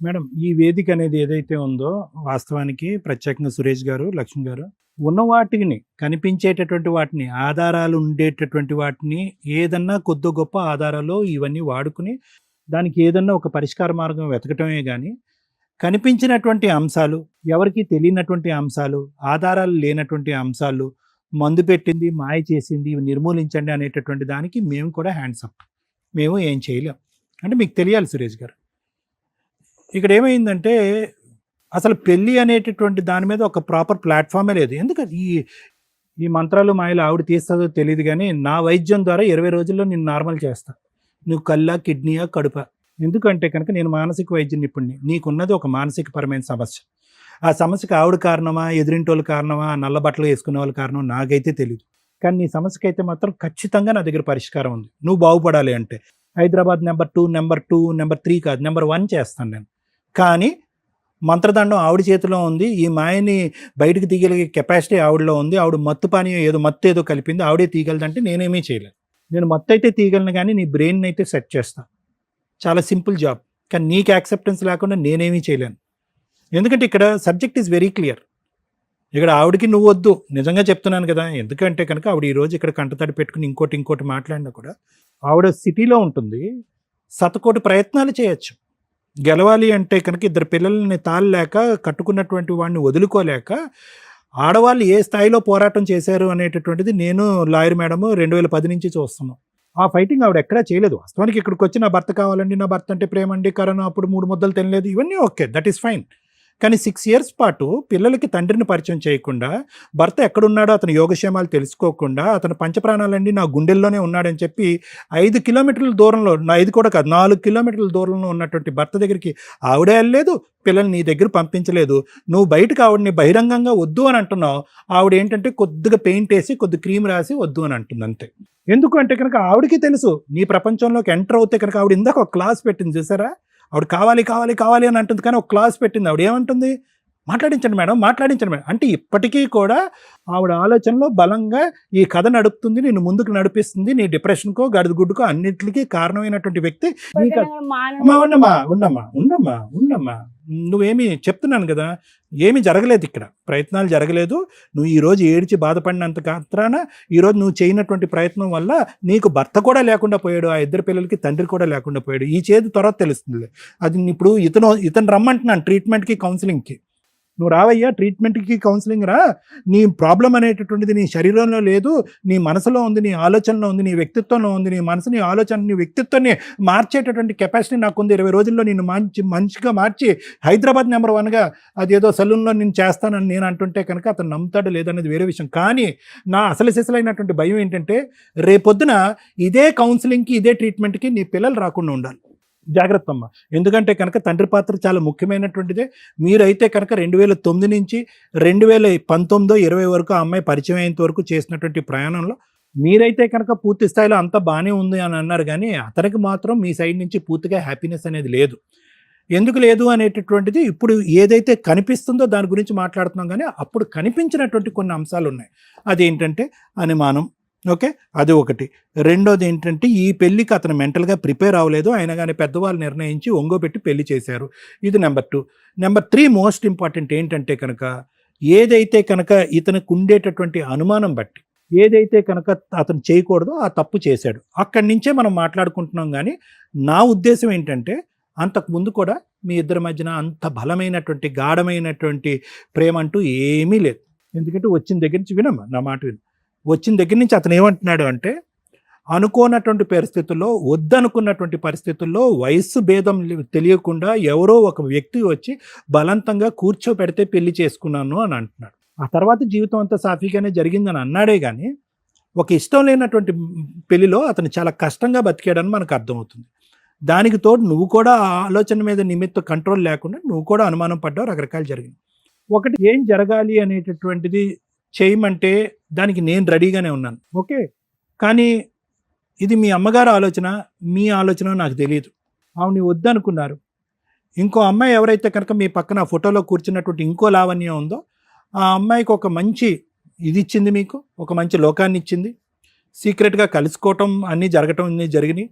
మేడం, ఈ వేదిక అనేది ఏదైతే ఉందో వాస్తవానికి ప్రత్యేకంగా సురేష్ గారు, లక్ష్మి గారు ఉన్న వాటిని, కనిపించేటటువంటి వాటిని, ఆధారాలు ఉండేటటువంటి వాటిని, ఏదన్నా కొద్ది గొప్ప ఆధారాలు ఇవన్నీ వాడుకుని దానికి ఏదన్నా ఒక పరిష్కార మార్గం వెతకటమే కానీ కనిపించినటువంటి అంశాలు, ఎవరికి తెలియనటువంటి అంశాలు, ఆధారాలు లేనటువంటి అంశాలు, మందు పెట్టింది, మాయ చేసింది, ఇవి నిర్మూలించండి అనేటటువంటి దానికి మేము కూడా హ్యాండ్స్ అప్. మేము ఏం చేయలేం. అంటే మీకు తెలియాలి సురేష్ గారు, ఇక్కడ ఏమైందంటే అసలు పెళ్ళి అనేటటువంటి దాని మీద ఒక ప్రాపర్ ప్లాట్ఫామే లేదు. ఎందుకంటే ఈ మంత్రాలు మాయలు ఆవిడ తీస్తుందో తెలియదు కానీ నా వైద్యం ద్వారా 20 రోజుల్లో నేను నార్మల్ చేస్తా. నువ్వు కళ్ళ, కిడ్నీయా, కడుప. ఎందుకంటే కనుక నేను మానసిక వైద్య నిపుణుని. నీకున్నది ఒక మానసిక పరమైన సమస్య. ఆ సమస్యకి ఆవిడ కారణమా, ఎదురింటోళ్ళు కారణమా, నల్ల బట్టలు వేసుకునే వాళ్ళ కారణం నాకైతే తెలియదు. కానీ నీ సమస్యకి అయితే మాత్రం ఖచ్చితంగా నా దగ్గర పరిష్కారం ఉంది. నువ్వు బాగుపడాలి అంటే హైదరాబాద్ నెంబర్ 2, నెంబర్ 3 కాదు, నెంబర్ 1 చేస్తాను నేను. కానీ మంత్రదండం ఆవిడ చేతిలో ఉంది. ఈ మాయని బయటకు తీయగలిగే కెపాసిటీ ఆవిడలో ఉంది. ఆవిడ మత్తు పానీయం ఏదో కలిపింది, ఆవిడే తీయగలదంటే నేనేమీ చేయలేను. నేను మత్తు అయితే తీయగలను కానీ నీ బ్రెయిన్ అయితే సెట్ చేస్తా. చాలా సింపుల్ జాబ్. కానీ నీకు యాక్సెప్టెన్స్ లేకుండా నేనేమీ చేయలేను. ఎందుకంటే ఇక్కడ సబ్జెక్ట్ ఈజ్ వెరీ క్లియర్. ఇక్కడ ఆవిడకి నువ్వు వద్దు, నిజంగా చెప్తున్నాను కదా. ఎందుకంటే కనుక ఆవిడ ఈరోజు ఇక్కడ కంటతడి పెట్టుకుని ఇంకోటి మాట్లాడినా కూడా ఆవిడ సిటీలో ఉంటుంది. శతకోటి ప్రయత్నాలు చేయొచ్చు. గెలవాలి అంటే కనుక 2 పిల్లల్ని తాళలేక, కట్టుకున్నటువంటి వాడిని వదులుకోలేక ఆడవాళ్ళు ఏ స్థాయిలో పోరాటం చేశారు అనేటటువంటిది నేను, లాయర్ మేడము 2010 నుంచి చూస్తున్నాం. ఆ ఫైటింగ్ ఆవిడ ఎక్కడా చేయలేదు. వాస్తవానికి ఇక్కడికి వచ్చి నా భర్త కావాలండి, నా భర్త అంటే ప్రేమ అండి, కరోనా అప్పుడు 3 ముద్దలు తినలేదు, ఇవన్నీ ఓకే, దట్ ఈస్ ఫైన్. కానీ 6 years పాటు పిల్లలకి తండ్రిని పరిచయం చేయకుండా, భర్త ఎక్కడున్నాడో అతని యోగక్షేమాలు తెలుసుకోకుండా, అతని పంచప్రాణాలన్నీ నా గుండెల్లోనే ఉన్నాడని చెప్పి 5 kilometers దూరంలో, 5 కూడా కాదు 4 kilometers దూరంలో ఉన్నటువంటి భర్త దగ్గరికి ఆవిడే వెళ్ళలేదు, పిల్లల్ని నీ దగ్గర పంపించలేదు. నువ్వు బయటకు ఆవిడని బహిరంగంగా వద్దు అని అంటున్నావు. ఆవిడ ఏంటంటే కొద్దిగా పెయింట్ వేసి కొద్ది క్రీమ్ రాసి వద్దు అని అంటుంది అంతే. ఎందుకు అంటే కనుక ఆవిడకి తెలుసు నీ ప్రపంచంలోకి ఎంటర్ అవుతే కనుక, ఆవిడ ఇందాక ఒక క్లాస్ పెట్టింది చూసారా, ఆవిడ కావాలి కావాలి కావాలి అని అంటుంది, కానీ ఒక క్లాస్ పెట్టింది. ఆవిడ ఏమంటుంది, మాట్లాడించండి మేడం, మాట్లాడించండి మేడం అంటే ఇప్పటికీ కూడా ఆవిడ ఆలోచనలో బలంగా ఈ కథ నడుపుతుంది, నేను ముందుకు నడిపిస్తుంది. నీ డిప్రెషన్కో గడుగుడ్డుకో అన్నిటికీ కారణమైనటువంటి వ్యక్తి. ఉండమ్మా నువ్వేమి చెప్తున్నాను కదా, ఏమీ జరగలేదు ఇక్కడ, ప్రయత్నాలు జరగలేదు. నువ్వు ఈరోజు ఏడ్చి బాధపడినంత మాత్రాన ఈరోజు నువ్వు చేయనటువంటి ప్రయత్నం వల్ల నీకు భర్త కూడా లేకుండా పోయాడు, ఆ 2 పిల్లలకి తండ్రి కూడా లేకుండా పోయాడు. ఈ చేతి తర్వాత తెలుస్తుంది. అది ఇప్పుడు ఇతను రమ్మంటున్నాను ట్రీట్మెంట్కి కౌన్సిలింగ్కి. నువ్వు రావయ్యా, ట్రీట్మెంట్కి కౌన్సిలింగ్ రా. నీ ప్రాబ్లం అనేటటువంటిది నీ శరీరంలో లేదు, నీ మనసులో ఉంది, నీ ఆలోచనలో ఉంది, నీ వ్యక్తిత్వంలో ఉంది. నీ మనసు, నీ ఆలోచన, నీ వ్యక్తిత్వాన్ని మార్చేటటువంటి కెపాసిటీ నాకుంది. 20 రోజుల్లో నేను మంచిగా మార్చి హైదరాబాద్ నెంబర్ 1గా అదేదో సలూన్లో నేను చేస్తానని నేను అంటుంటే కనుక అతను నమ్ముతాడు లేదనేది వేరే విషయం. కానీ నా అసలు సిసలైనటువంటి భయం ఏంటంటే, రేపొద్దున ఇదే కౌన్సిలింగ్కి ఇదే ట్రీట్మెంట్కి నీ పిల్లలు రాకుండా ఉండాలి. జాగ్రత్త అమ్మ. ఎందుకంటే కనుక తండ్రి పాత్ర చాలా ముఖ్యమైనటువంటిదే. మీరైతే కనుక 2009 నుంచి 2019-20 వరకు ఆ అమ్మాయి పరిచయం అయ్యేంత వరకు చేసినటువంటి ప్రయాణంలో మీరైతే కనుక పూర్తి స్థాయిలో అంతా బాగానే ఉంది అని అన్నారు, కానీ అతనికి మాత్రం మీ సైడ్ నుంచి పూర్తిగా హ్యాపీనెస్ అనేది లేదు. ఎందుకు లేదు అనేటటువంటిది ఇప్పుడు ఏదైతే కనిపిస్తుందో దాని గురించి మాట్లాడుతున్నాం, కానీ అప్పుడు కనిపించినటువంటి కొన్ని అంశాలు ఉన్నాయి. అదేంటంటే అనుమానం. ఓకే, అది ఒకటి. రెండోది ఏంటంటే ఈ పెళ్ళికి అతను మెంటల్గా ప్రిపేర్ అవ్వలేదు, అయినా కానీ పెద్దవాళ్ళు నిర్ణయించి ఒంగోబెట్టి పెళ్లి చేశారు. ఇది నెంబర్ 2. నెంబర్ 3 మోస్ట్ ఇంపార్టెంట్ ఏంటంటే కనుక, ఏదైతే కనుక ఇతనికి ఉండేటటువంటి అనుమానం బట్టి ఏదైతే కనుక అతను చేయకూడదో ఆ తప్పు చేశాడు. అక్కడి నుంచే మనం మాట్లాడుకుంటున్నాం. కానీ నా ఉద్దేశం ఏంటంటే, అంతకుముందు కూడా మీ ఇద్దరి మధ్యన అంత బలమైనటువంటి గాఢమైనటువంటి ప్రేమ అంటూ ఏమీ లేదు. ఎందుకంటే వచ్చిన దగ్గర నుంచి వినమ్మా, నా మాట విను. వచ్చిన దగ్గర నుంచి అతను ఏమంటున్నాడు అంటే, అనుకోనటువంటి పరిస్థితుల్లో, వద్దనుకున్నటువంటి పరిస్థితుల్లో, వయస్సు భేదం తెలియకుండా ఎవరో ఒక వ్యక్తి వచ్చి బలవంతంగా కూర్చోపెడితే పెళ్లి చేసుకున్నాను అని అంటున్నాడు. ఆ తర్వాత జీవితం అంతా సాఫీగానే జరిగిందని అన్నాడే కానీ, ఒక ఇష్టం లేనటువంటి పెళ్లిలో అతను చాలా కష్టంగా బతికాడని మనకు అర్థమవుతుంది. దానికి తోడు నువ్వు కూడా ఆ ఆలోచన మీద నిమిత్తం కంట్రోల్ లేకుండా నువ్వు కూడా అనుమానం పడ్డావు, రకరకాలు జరిగింది. ఒకటి, ఏం జరగాలి అనేటటువంటిది చేయమంటే దానికి నేను రెడీగానే ఉన్నాను. ఓకే, కానీ ఇది మీ అమ్మగారు ఆలోచన, మీ ఆలోచన నాకు తెలియదు. ఆవిడని వద్దనుకున్నారు. ఇంకో అమ్మాయి ఎవరైతే కనుక మీ పక్కన ఫోటోలో కూర్చున్నటువంటి ఇంకో లావణ్యం ఉందో, ఆ అమ్మాయికి ఒక మంచి ఇది ఇచ్చింది, మీకు ఒక మంచి లోకాన్ని ఇచ్చింది. సీక్రెట్గా కలుసుకోవటం అన్నీ జరగటం అన్నీ జరిగినాయి.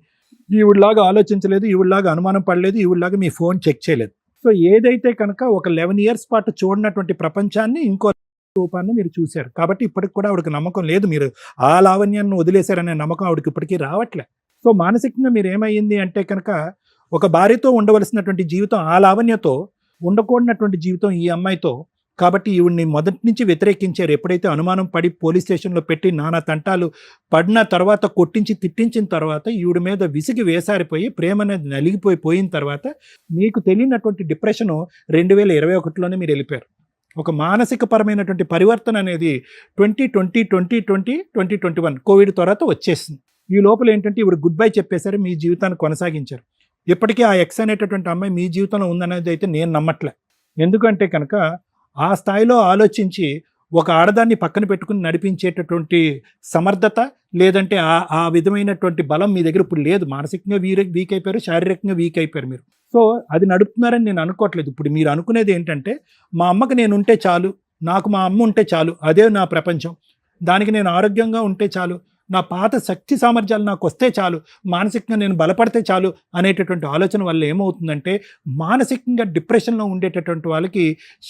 ఈవిడలాగా ఆలోచించలేదు, ఈవిడలాగా అనుమానం పడలేదు, ఈవిడలాగా మీ ఫోన్ చెక్ చేయలేదు. సో ఏదైతే కనుక ఒక 11 years పాటు చూడనటువంటి ప్రపంచాన్ని ఇంకో రూపాన్ని మీరు చూశారు. కాబట్టి ఇప్పటికి కూడా ఆవిడకి నమ్మకం లేదు, మీరు ఆ లావణ్యాన్ని వదిలేశారనే నమ్మకం ఆవిడకి ఇప్పటికీ రావట్లే. సో మానసికంగా మీరు ఏమైంది అంటే కనుక, ఒక భార్యతో ఉండవలసినటువంటి జీవితం ఆ లావణ్యతో, ఉండకూడనటువంటి జీవితం ఈ అమ్మాయితో. కాబట్టి ఈవిడ్ని మొదటి నుంచి వ్యతిరేకించారు. ఎప్పుడైతే అనుమానం పడి పోలీస్ స్టేషన్లో పెట్టి నానా తంటాలు పడిన తర్వాత, కొట్టించి తిట్టించిన తర్వాత, ఈవిడ మీద విసిగి వేసారిపోయి ప్రేమ అనేది నలిగిపోయిన తర్వాత మీకు తెలియనటువంటి డిప్రెషను 2021లోనే మీరు వెళ్ళిపోయారు. ఒక మానసిక పరమైనటువంటి పరివర్తన అనేది 2020, 2020, 2021 కోవిడ్ తర్వాత వచ్చేసింది. ఈ లోపల ఏంటంటే ఇవి గుడ్ బై చెప్పేశారు, మీ జీవితాన్ని కొనసాగించారు. ఇప్పటికీ ఆ ఎక్స్ అనేటటువంటి అమ్మాయి మీ జీవితంలో ఉందనేది అయితే నేను నమ్మట్లే. ఎందుకంటే కనుక ఆ స్థాయిలో ఆలోచించి ఒక ఆడదాన్ని పక్కన పెట్టుకుని నడిపించేటటువంటి సమర్థత, లేదంటే ఆ విధమైనటువంటి బలం మీ దగ్గర ఇప్పుడు లేదు. మానసికంగా వీక్ అయిపోయారు, శారీరకంగా వీక్ అయిపోయారు మీరు. సో అది నడుపుతున్నారని నేను అనుకోవట్లేదు. ఇప్పుడు మీరు అనుకునేది ఏంటంటే, మా అమ్మకి నేను ఉంటే చాలు, నాకు మా అమ్మ ఉంటే చాలు, అదే నా ప్రపంచం, దానికి నేను ఆరోగ్యంగా ఉంటే చాలు, నా పాత శక్తి సామర్థ్యాలు నాకు వస్తే చాలు, మానసికంగా నేను బలపడితే చాలు అనేటటువంటి ఆలోచన వల్ల ఏమవుతుందంటే, మానసికంగా డిప్రెషన్లో ఉండేటటువంటి వాళ్ళకి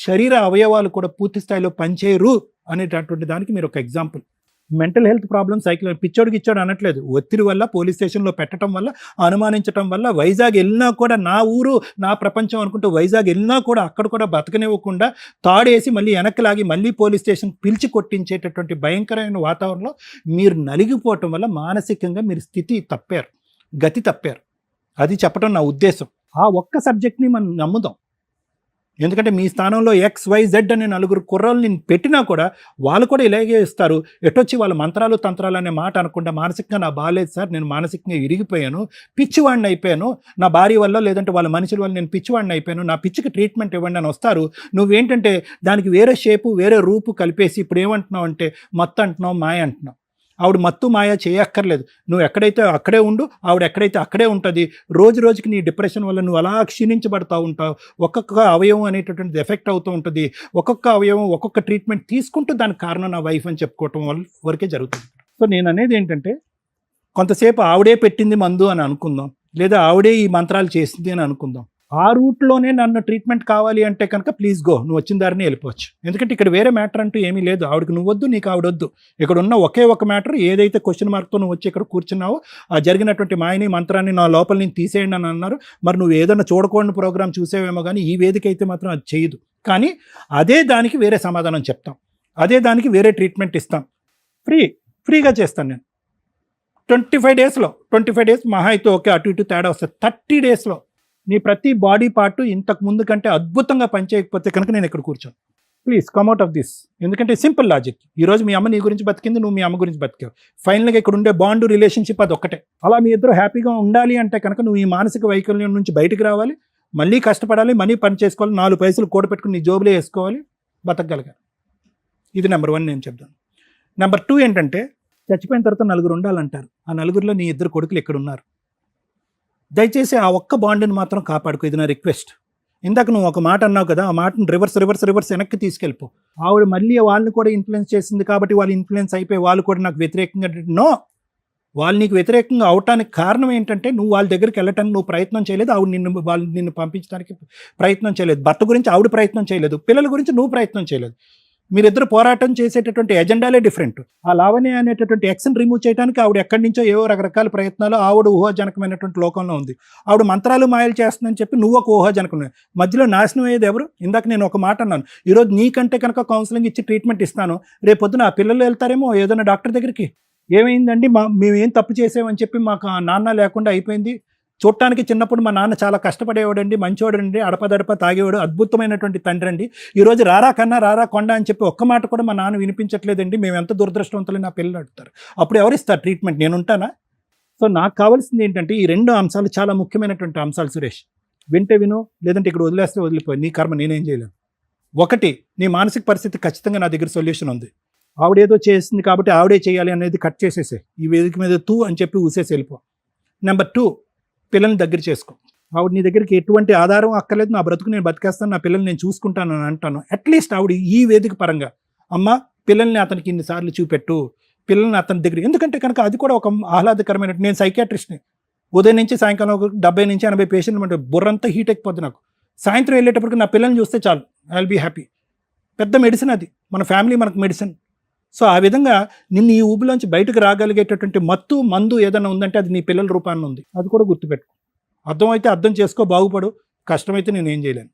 శరీర అవయవాలు కూడా పూర్తి స్థాయిలో పనిచేయరు అనేటటువంటి దానికి మీరు ఒక ఎగ్జాంపుల్. మెంటల్ హెల్త్ ప్రాబ్లమ్, పిచ్చోడికి ఇచ్చాడు అనట్లేదు, ఒత్తిడి వల్ల పోలీస్ స్టేషన్లో పెట్టడం వల్ల, అనుమానించడం వల్ల, వైజాగ్ వెళ్ళినా కూడా నా ఊరు నా ప్రపంచం అనుకుంటూ వైజాగ్ వెళ్ళినా కూడా అక్కడ కూడా బతకనివ్వకుండా తాడేసి మళ్ళీ వెనక్కి లాగి మళ్ళీ పోలీస్ స్టేషన్ పిలిచి కొట్టించేటటువంటి భయంకరమైన వాతావరణంలో మీరు నలిగిపోవటం వల్ల మానసికంగా మీరు స్థితి తప్పారు, గతి తప్పారు. అది చెప్పడం నా ఉద్దేశం. ఆ ఒక్క సబ్జెక్ట్ని మనం నమ్ముదాం. ఎందుకంటే మీ స్థానంలో XYZ అనే నలుగురు కుర్రాళ్ళు నేను పెట్టినా కూడా వాళ్ళు కూడా ఇలాగే ఇస్తారు. ఎటొచ్చి వాళ్ళ మంత్రాలు తంత్రాలు అనే మాట అనకుండా మానసికంగా నా బాగాలేదు సార్, నేను మానసికంగా ఇరిగిపోయాను, పిచ్చివాడిని అయిపోయాను, నా భార్య వల్ల లేదంటే వాళ్ళ మనుషుల వల్ల నేను పిచ్చివాడిని అయిపోయాను, నా పిచ్చికి ట్రీట్మెంట్ ఇవ్వండి అని వస్తారు. నువ్వేంటంటే దానికి వేరే షేపు వేరే రూపు కలిపేసి ఇప్పుడు ఏమంటున్నావు అంటే మత్తు అంటున్నావు, మాయ అంటున్నావు. ఆవిడ మత్తు మాయ చేయక్కర్లేదు. నువ్వు ఎక్కడైతే అక్కడే ఉండు, ఆవిడ ఎక్కడైతే అక్కడే ఉంటుంది. రోజు రోజుకి నీ డిప్రెషన్ వల్ల నువ్వు అలా క్షీణించబడతా ఉంటావు. ఒక్కొక్క అవయవం అనేటటువంటిది ఎఫెక్ట్ అవుతూ ఉంటుంది. ఒక్కొక్క అవయవం ఒక్కొక్క ట్రీట్మెంట్ తీసుకుంటూ దానికి కారణం నా వైఫ్ అని చెప్పుకోవటం వరకే జరుగుతుంది. సో నేను అనేది ఏంటంటే కొంతసేపు ఆవిడే పెట్టింది మందు అని అనుకుందాం, లేదా ఆవిడే ఈ మంత్రాలు చేసింది అని అనుకుందాం. ఆ రూట్లోనే నన్ను ట్రీట్మెంట్ కావాలి అంటే కనుక ప్లీజ్ గో, నువ్వు వచ్చిన దారిని వెళ్ళిపోవచ్చు. ఎందుకంటే ఇక్కడ వేరే మ్యాటర్ అంటూ ఏమీ లేదు. ఆవిడకి నువ్వు వద్దు, నీకు ఆవిడొద్దు. ఇక్కడ ఉన్న ఒకే ఒక మ్యాటర్, ఏదైతే క్వశ్చన్ మార్క్తో నువ్వు వచ్చి ఇక్కడ కూర్చున్నావో ఆ జరిగినటువంటి మాయని మంత్రాన్ని నా లోపల నుంచి తీసేయండి అని అన్నారు. మరి నువ్వు ఏదైనా చూడకూడని ప్రోగ్రామ్ చూసేవేమో కానీ ఈ వేదిక అయితే మాత్రం అది చేయదు. కానీ అదే దానికి వేరే సమాధానం చెప్తాం, అదే దానికి వేరే ట్రీట్మెంట్ ఇస్తాం. ఫ్రీగా చేస్తాను నేను. 25 డేస్ మహా అయితే ఓకే, అటు ఇటు తేడా వస్తుంది. 30 డేస్లో నీ ప్రతి బాడీ పార్ట్ ఇంతకు ముందు కంటే అద్భుతంగా పనిచేయకపోతే కనుక నేను ఇక్కడ కూర్చోను. Please come out of this. ఎందుకంటే సింపుల్ లాజిక్. ఈరోజు మీ అమ్మ నీ గురించి బతికింది, నువ్వు మీ అమ్మ గురించి బతికావు. ఫైనల్గా ఇక్కడ ఉండే బాండ్ రిలేషన్షిప్ అది ఒక్కటే. అలా మీ ఇద్దరు హ్యాపీగా ఉండాలి అంటే కనుక నువ్వు ఈ మానసిక వైకల్యం నుంచి బయటకు రావాలి, మళ్ళీ కష్టపడాలి, మనీ పని చేసుకోవాలి, 4 పైసలు కూడపెట్టుకుని నీ జోబులో వేసుకోవాలి, బతకగలగాలి. ఇది నెంబర్ 1 నేను చెప్తాను. నెంబర్ 2 ఏంటంటే చచ్చిపోయిన తర్వాత 4 ఉండాలంటారు. ఆ 4లో నీ 2 కొడుకులు ఇక్కడ ఉన్నారు. దయచేసి ఆ ఒక్క బాండ్ని మాత్రం కాపాడుకో. ఇది నా రిక్వెస్ట్. ఇందాక నువ్వు ఒక మాట అన్నావు కదా, ఆ మాటను రివర్స్ వెనక్కి తీసుకెళ్ళిపో. ఆవిడ మళ్ళీ వాళ్ళని కూడా ఇన్ఫ్లుయెన్స్ చేసింది కాబట్టి వాళ్ళు ఇన్ఫ్లుయెన్స్ అయిపోయి వాళ్ళు కూడా నాకు వ్యతిరేకంగా. నో, వాళ్ళు నీకు వ్యతిరేకంగా అవటానికి కారణం ఏంటంటే నువ్వు వాళ్ళ దగ్గరికి వెళ్ళటానికి నువ్వు ప్రయత్నం చేయలేదు, వాళ్ళు నిన్ను పంపించడానికి ప్రయత్నం చేయలేదు. భర్త గురించి ఆవిడ ప్రయత్నం చేయలేదు, పిల్లల గురించి నువ్వు ప్రయత్నం చేయలేదు. మీరిద్దరు పోరాటం చేసేటటువంటి ఎజెండాలే డిఫరెంట్. ఆ లావణ్య అనేటటువంటి ఎక్స్ని రిమూవ్ చేయడానికి ఆవిడ ఎక్కడి నుంచో ఏవో రకరకాల ప్రయత్నాలు, ఆవిడ ఊహాజనకమైనటువంటి లోకంలో ఉంది. ఆవిడ మంత్రాలు మాయలు చేస్తుందని చెప్పి నువ్వు ఒక ఊహాజనకం. మధ్యలో నాశనం అయ్యేది ఎవరు? ఇందాక నేను ఒక మాట అన్నాను, ఈరోజు నీకంటే కనుక కౌన్సిలింగ్ ఇచ్చి ట్రీట్మెంట్ ఇస్తాను, రేపు పొద్దున ఆ పిల్లలు వెళ్తారేమో ఏదైనా డాక్టర్ దగ్గరికి, ఏమైందండి మేమేం తప్పు చేసామని చెప్పి మాకు నాన్న లేకుండా అయిపోయింది. చూడటానికి చిన్నప్పుడు మా నాన్న చాలా కష్టపడేవాడండి, మంచివాడండి, అడపదడప తాగేవాడు, అద్భుతమైనటువంటి తండ్రి అండి. ఈరోజు రారా కన్నా రారా కొండ అని చెప్పి ఒక్క మాట కూడా మా నాన్న వినిపించట్లేదండి, మేము ఎంత దురదృష్టవంతులు నా పిల్లలు అడుగుతారు. అప్పుడు ఎవరిస్తారు ట్రీట్మెంట్? నేను ఉంటానా? సో నాకు కావాల్సింది ఏంటంటే ఈ 2 అంశాలు చాలా ముఖ్యమైనటువంటి అంశాలు సురేష్. వింటే విను, లేదంటే ఇక్కడ వదిలేస్తే వదిలిపోయి, నీ కర్మ, నేనేం చేయలేను. 1, నీ మానసిక పరిస్థితి ఖచ్చితంగా నా దగ్గర సొల్యూషన్ ఉంది. ఆవిడేదో చేసింది కాబట్టి ఆవిడే చేయాలి అనేది కట్ చేసేసే, ఈ వేదిక మీద తూ అని చెప్పి ఊసేసి వెళ్ళిపో. నెంబర్ 2, పిల్లల్ని దగ్గర చేసుకో. ఆవిడ నీ దగ్గరికి ఎటువంటి ఆధారం అక్కర్లేదు, నా బ్రతుకు నేను బతికేస్తాను, నా పిల్లల్ని నేను చూసుకుంటాను అని అంటాను. అట్లీస్ట్ ఆవిడ ఈ వేదిక పరంగా అమ్మ పిల్లల్ని అతనికి ఇన్నిసార్లు చూపెట్టు, పిల్లల్ని అతని దగ్గర. ఎందుకంటే కనుక అది కూడా ఒక ఆహ్లాదకరమైన. నేను సైకియాట్రిస్ట్ని, ఉదయం నుంచి సాయంకాలం 70 నుంచి 80 పేషెంట్లు అంటే బుర్రంతా హీట్ ఎక్కిపోద్ది నాకు. సాయంత్రం వెళ్ళేటప్పటికి నా పిల్లల్ని చూస్తే చాలు, ఐ విల్ బీ హ్యాపీ. పెద్ద మెడిసిన్ అది, మన ఫ్యామిలీ మనకు మెడిసిన్. సో ఆ విధంగా నిన్ను ఈ ఊబిలోంచి బయటకు రాగలిగేటటువంటి మందు ఏదైనా ఉందంటే అది నీ పిల్లల రూపాన్ని ఉంది. అది కూడా గుర్తుపెట్టుకో. అర్థమైతే అర్థం చేసుకో, బాగుపడు. కష్టమైతే నేను ఏం చేయలేను.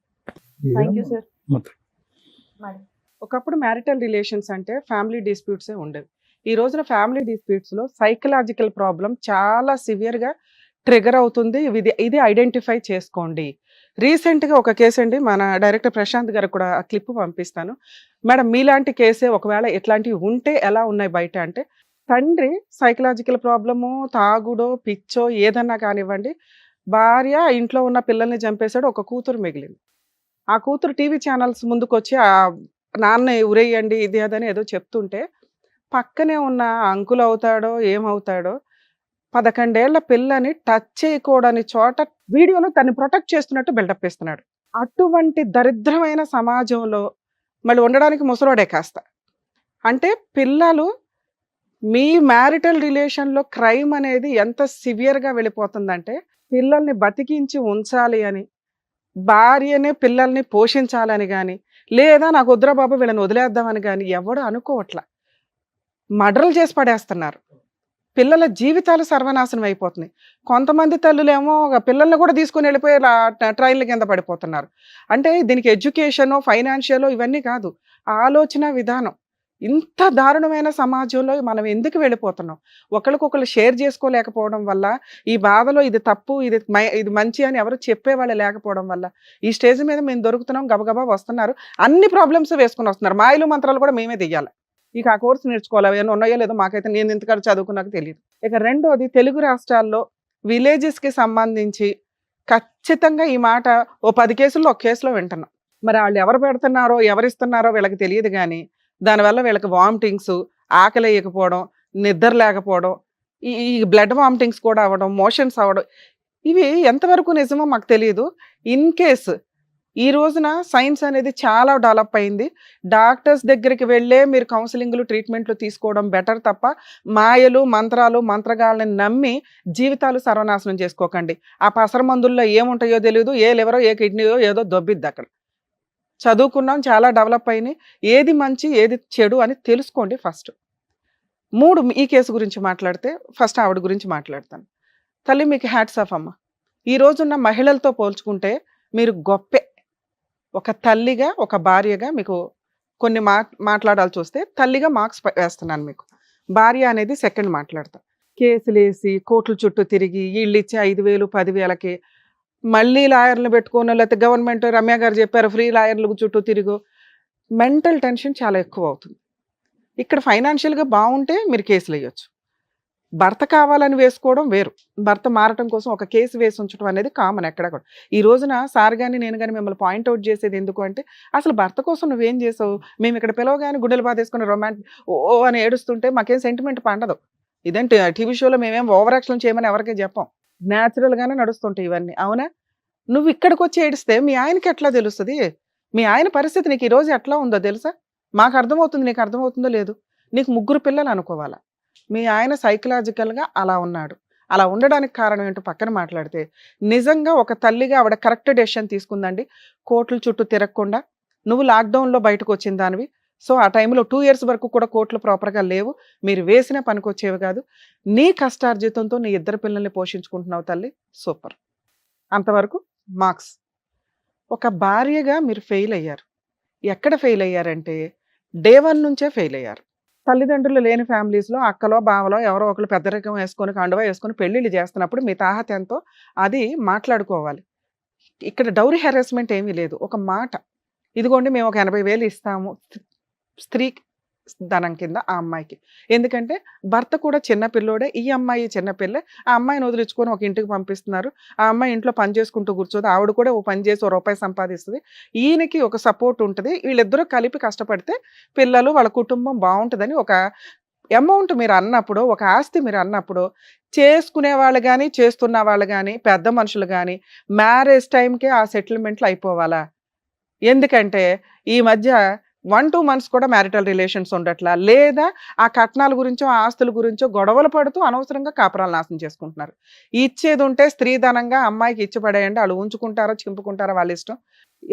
ఒకప్పుడు మ్యారిటల్ రిలేషన్స్ అంటే ఫ్యామిలీ డిస్ప్యూట్సే ఉండేవి. ఈ రోజున ఫ్యామిలీ డిస్ప్యూట్స్లో సైకలాజికల్ ప్రాబ్లం చాలా సివియర్గా ట్రిగర్ అవుతుంది. ఇది ఐడెంటిఫై చేసుకోండి. రీసెంట్గా ఒక కేసు అండి, మన డైరెక్టర్ ప్రశాంత్ గారు కూడా ఆ క్లిప్ పంపిస్తాను. మేడం మీలాంటి కేసే ఒకవేళ ఇట్లాంటివి ఉంటే ఎలా ఉన్నాయి బయట అంటే, తండ్రి సైకలాజికల్ ప్రాబ్లము, తాగుడో పిచ్చో ఏదన్నా కానివ్వండి, భార్య ఇంట్లో ఉన్న పిల్లల్ని చంపేశాడు, ఒక కూతురు మిగిలింది. ఆ కూతురు టీవీ ఛానల్స్ ముందుకు వచ్చి ఆ నాన్న ఉరేయండి ఇది అదని ఏదో చెప్తుంటే, పక్కనే ఉన్న అంకుల్ అవుతాడో ఏమవుతాడో 11 ఏళ్ల పిల్లని టచ్ చేయకూడని చోట వీడియోలో తను ప్రొటెక్ట్ చేస్తున్నట్టు బిల్డప్ ఇస్తున్నాడు. అటువంటి దరిద్రమైన సమాజంలో మళ్ళీ ఉండడానికి ముసలోడే కాస్త. అంటే పిల్లలు మీ మ్యారిటల్ రిలేషన్లో క్రైమ్ అనేది ఎంత సివియర్గా వెళ్ళిపోతుందంటే, పిల్లల్ని బతికించి ఉంచాలి అని, భార్యనే పిల్లల్ని పోషించాలని కానీ, లేదా నాకు వద్దురా బాబు వీళ్ళని వదిలేద్దామని కానీ ఎవడు అనుకోవట్లా. మర్డర్లు చేసి పడేస్తున్నారు. పిల్లల జీవితాలు సర్వనాశనం అయిపోతున్నాయి. కొంతమంది తల్లులేమో పిల్లల్ని కూడా తీసుకుని వెళ్ళిపోయి ట్రైన్ల కింద పడిపోతున్నారు. అంటే దీనికి ఎడ్యుకేషను, ఫైనాన్షియల్ ఇవన్నీ కాదు, ఆలోచన విధానం. ఇంత దారుణమైన సమాజంలో మనం ఎందుకు వెళ్ళిపోతున్నాం? ఒకరికొకరు షేర్ చేసుకోలేకపోవడం వల్ల, ఈ బాధలో ఇది తప్పు, ఇది మంచి అని ఎవరు చెప్పేవాళ్ళు లేకపోవడం వల్ల, ఈ స్టేజ్ మీద మేము దొరుకుతున్నాం, గబగబా వస్తున్నారు, అన్ని ప్రాబ్లమ్స్ వేసుకుని వస్తున్నారు. మాయలు మంత్రాలు కూడా మేమే దియ్యాలి. ఇక ఆ కోర్సు నేర్చుకోవాలి, ఏమైనా ఉన్నాయో లేదో మాకైతే, నేను ఇంతకాడ చదువుకున్నాక తెలియదు. ఇక రెండోది, తెలుగు రాష్ట్రాల్లో విలేజెస్కి సంబంధించి ఖచ్చితంగా ఈ మాట ఓ 10 కేసుల్లో ఒక కేసులో వింటున్నాం. మరి వాళ్ళు ఎవరు పెడుతున్నారో ఎవరిస్తున్నారో వీళ్ళకి తెలియదు, కానీ దానివల్ల వీళ్ళకి వామిటింగ్స్, ఆకలి వేయకపోవడం, నిద్ర లేకపోవడం, ఈ బ్లడ్ వామిటింగ్స్ కూడా అవ్వడం, మోషన్స్ అవ్వడం, ఇవి ఎంతవరకు నిజమో మాకు తెలియదు. ఇన్ కేస్ ఈ రోజున సైన్స్ అనేది చాలా డెవలప్ అయింది. డాక్టర్స్ దగ్గరికి వెళ్ళే మీరు కౌన్సిలింగ్లు, ట్రీట్మెంట్లు తీసుకోవడం బెటర్ తప్ప మాయలు, మంత్రాలు, మంత్రగాళ్ళని నమ్మి జీవితాలు సర్వనాశనం చేసుకోకండి. ఆ పసర మందుల్లో ఏముంటాయో తెలియదు, ఏ లివరో ఏ కిడ్నీయో ఏదో దొబ్బిద్ది అక్కడ. చదువుకున్నాం, చాలా డెవలప్ అయినాయి, ఏది మంచి ఏది చెడు అని తెలుసుకోండి ఫస్ట్. 3, ఈ కేసు గురించి మాట్లాడితే ఫస్ట్ ఆవిడ గురించి మాట్లాడతాను. తల్లి, మీకు హ్యాట్స్ ఆఫ్ అమ్మ. ఈ రోజున్న మహిళలతో పోల్చుకుంటే మీరు గొప్పే. ఒక తల్లిగా, ఒక భార్యగా మీకు కొన్ని మాట్లాడాల్సి వస్తే తల్లిగా మార్క్స్ వేస్తున్నాను మీకు. భార్య అనేది సెకండ్ మాట్లాడతా. కేసులేసి కోర్టుల చుట్టూ తిరిగి వీళ్ళు ఇచ్చే 5,000, 10,000కి మళ్ళీ లాయర్లు పెట్టుకోను, లేకపోతే గవర్నమెంట్ రమ్య గారు చెప్పారు ఫ్రీ లాయర్లు చుట్టూ తిరుగు, మెంటల్ టెన్షన్ చాలా ఎక్కువ అవుతుంది. ఇక్కడ ఫైనాన్షియల్గా బాగుంటే మీరు కేసులు వేయొచ్చు. భర్త కావాలని వేసుకోవడం వేరు, భర్త మారటం కోసం ఒక కేసు వేసి ఉంచడం అనేది కామన్ ఎక్కడ కూడా. ఈ రోజున సార్ కానీ నేను కానీ మిమ్మల్ని పాయింట్అవుట్ చేసేది ఎందుకు అంటే, అసలు భర్త కోసం నువ్వేం చేసావు? మేము ఇక్కడ పిలవగానే గుడ్డలు బాధేసుకుని ఓ అని ఏడుస్తుంటే మాకేం సెంటిమెంట్ పండదు. ఇదేంటి టీవీ షోలో మేమేం ఓవర్ యాక్షన్ చేయమని ఎవరికీ చెప్పాం, న్యాచురల్గానే నడుస్తుంటాయి ఇవన్నీ, అవునా? నువ్వు ఇక్కడికి వచ్చి ఏడిస్తే మీ ఆయనకి ఎట్లా తెలుస్తుంది? మీ ఆయన పరిస్థితి నీకు ఈరోజు ఎట్లా ఉందో తెలుసా? మాకు అర్థమవుతుంది, నీకు అర్థమవుతుందో లేదు. నీకు 3 పిల్లలు అనుకోవాలా, మీ ఆయన సైకలాజికల్గా అలా ఉన్నాడు. అలా ఉండడానికి కారణం ఏంటో పక్కన మాట్లాడితే, నిజంగా ఒక తల్లిగా ఆవిడ కరెక్ట్ డెసిషన్ తీసుకుందండి. కోర్టుల చుట్టూ తిరగకుండా, నువ్వు లాక్డౌన్లో బయటకు వచ్చిన దానివి, సో ఆ టైంలో 2 years వరకు కూడా కోర్టులు ప్రాపర్గా లేవు, మీరు వేసిన పనికొచ్చేవి కాదు. నీ కష్టార్జితంతో నీ 2 పిల్లల్ని పోషించుకుంటున్నావు తల్లి, సూపర్. అంతవరకు మార్క్స్. ఒక భార్యగా మీరు ఫెయిల్ అయ్యారు. ఎక్కడ ఫెయిల్ అయ్యారంటే డే 1 నుంచే ఫెయిల్ అయ్యారు. తల్లిదండ్రులు లేని ఫ్యామిలీస్లో అక్కలో బావలో ఎవరో ఒకరు పెద్దరికం వేసుకొని కండువా వేసుకొని పెళ్ళిళ్ళు చేస్తున్నప్పుడు మీ తాహత ఎంతో అది మాట్లాడుకోవాలి. ఇక్కడ డౌరీ హెరాస్మెంట్ ఏమీ లేదు. ఒక మాట, ఇదిగోండి మేము ఒక 80,000 ఇస్తాము స్త్రీ ధనం కింద ఆ అమ్మాయికి. ఎందుకంటే భర్త కూడా చిన్నపిల్లోడే, ఈ అమ్మాయి చిన్నపిల్లే, ఆ అమ్మాయిని వదిలించుకొని ఒక ఇంటికి పంపిస్తున్నారు. ఆ అమ్మాయి ఇంట్లో పని చేసుకుంటూ కూర్చోదు, ఆవిడ కూడా ఓ పని చేసి ₹1 సంపాదిస్తుంది, ఈయనకి ఒక సపోర్ట్ ఉంటుంది. వీళ్ళిద్దరూ కలిపి కష్టపడితే పిల్లలు వాళ్ళ కుటుంబం బాగుంటుందని ఒక అమౌంట్ మీరు అన్నప్పుడు, ఒక ఆస్తి మీరు అన్నప్పుడు, చేసుకునే వాళ్ళు కానీ చేస్తున్న వాళ్ళు కానీ పెద్ద మనుషులు కానీ మ్యారేజ్ టైంకే ఆ సెటిల్మెంట్లు అయిపోవాలా? ఎందుకంటే ఈ మధ్య 1-2 months కూడా మ్యారిటల్ రిలేషన్స్ ఉండట్లా, లేదా ఆ కట్నాల గురించో ఆ ఆస్తుల గురించో గొడవలు పడుతూ అనవసరంగా కాపురాలు నాశనం చేసుకుంటున్నారు. ఇచ్చేది ఉంటే స్త్రీధనంగా అమ్మాయికి ఇచ్చి పడేయండి, వాళ్ళు ఉంచుకుంటారో చింపుకుంటారో వాళ్ళ ఇష్టం.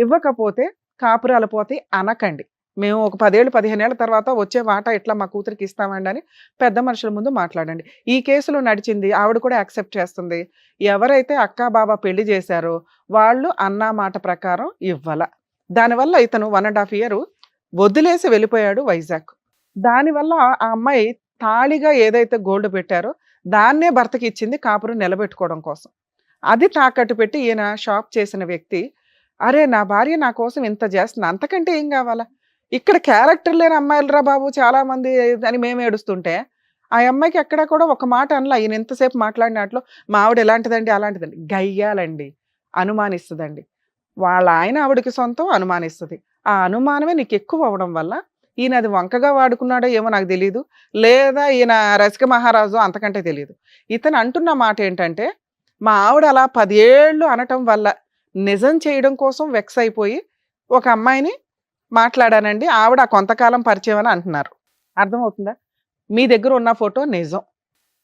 ఇవ్వకపోతే కాపురాలు పోతే అనకండి, మేము ఒక 10 ఏళ్ళు 15 ఏళ్ల తర్వాత వచ్చే వాటా ఇట్లా మా కూతురికి ఇస్తామండి అని పెద్ద మనుషుల ముందు మాట్లాడండి. ఈ కేసులో నడిచింది, ఆవిడ కూడా యాక్సెప్ట్ చేస్తుంది. ఎవరైతే అక్కా బాబా పెళ్లి చేశారో వాళ్ళు అన్నా మాట ప్రకారం ఇవ్వాల. దానివల్ల ఇతను 1.5 year వదిలేసి వెళ్ళిపోయాడు వైజాగ్. దానివల్ల ఆ అమ్మాయి తాళిగా ఏదైతే గోల్డ్ పెట్టారో దాన్నే భర్తకి ఇచ్చింది కాపురం నిలబెట్టుకోవడం కోసం. అది తాకట్టు పెట్టి ఈయన షాప్ చేసిన వ్యక్తి, అరే నా భార్య నా కోసం ఇంత చేస్తుంది, అంతకంటే ఏం కావాలా? ఇక్కడ క్యారెక్టర్ లేని అమ్మాయిలరా బాబు చాలా మంది అని మేము ఏడుస్తుంటే, ఆ అమ్మాయికి ఎక్కడా కూడా ఒక మాట అనలా. ఈయన ఎంతసేపు మాట్లాడినట్లు మా ఆవిడ ఎలాంటిదండి అలాంటిదండి, గయ్యాలండి, అనుమానిస్తుందండి. వాళ్ళ ఆయన ఆవిడకి సొంతం, అనుమానిస్తుంది. ఆ అనుమానమే నీకు ఎక్కువ అవడం వల్ల ఈయన అది వంకగా వాడుకున్నాడో ఏమో నాకు తెలియదు, లేదా ఈయన రసిక మహారాజు అంతకంటే తెలియదు. ఇతను అంటున్న మాట ఏంటంటే, మా ఆవిడ అలా 10 ఏళ్ళు అనటం వల్ల నిజం చేయడం కోసం వెక్స్ అయిపోయి ఒక అమ్మాయిని మాట్లాడానండి, ఆవిడ కొంతకాలం పరిచయం అని అంటున్నారు. అర్థమవుతుందా? మీ దగ్గర ఉన్న ఫోటో నిజం.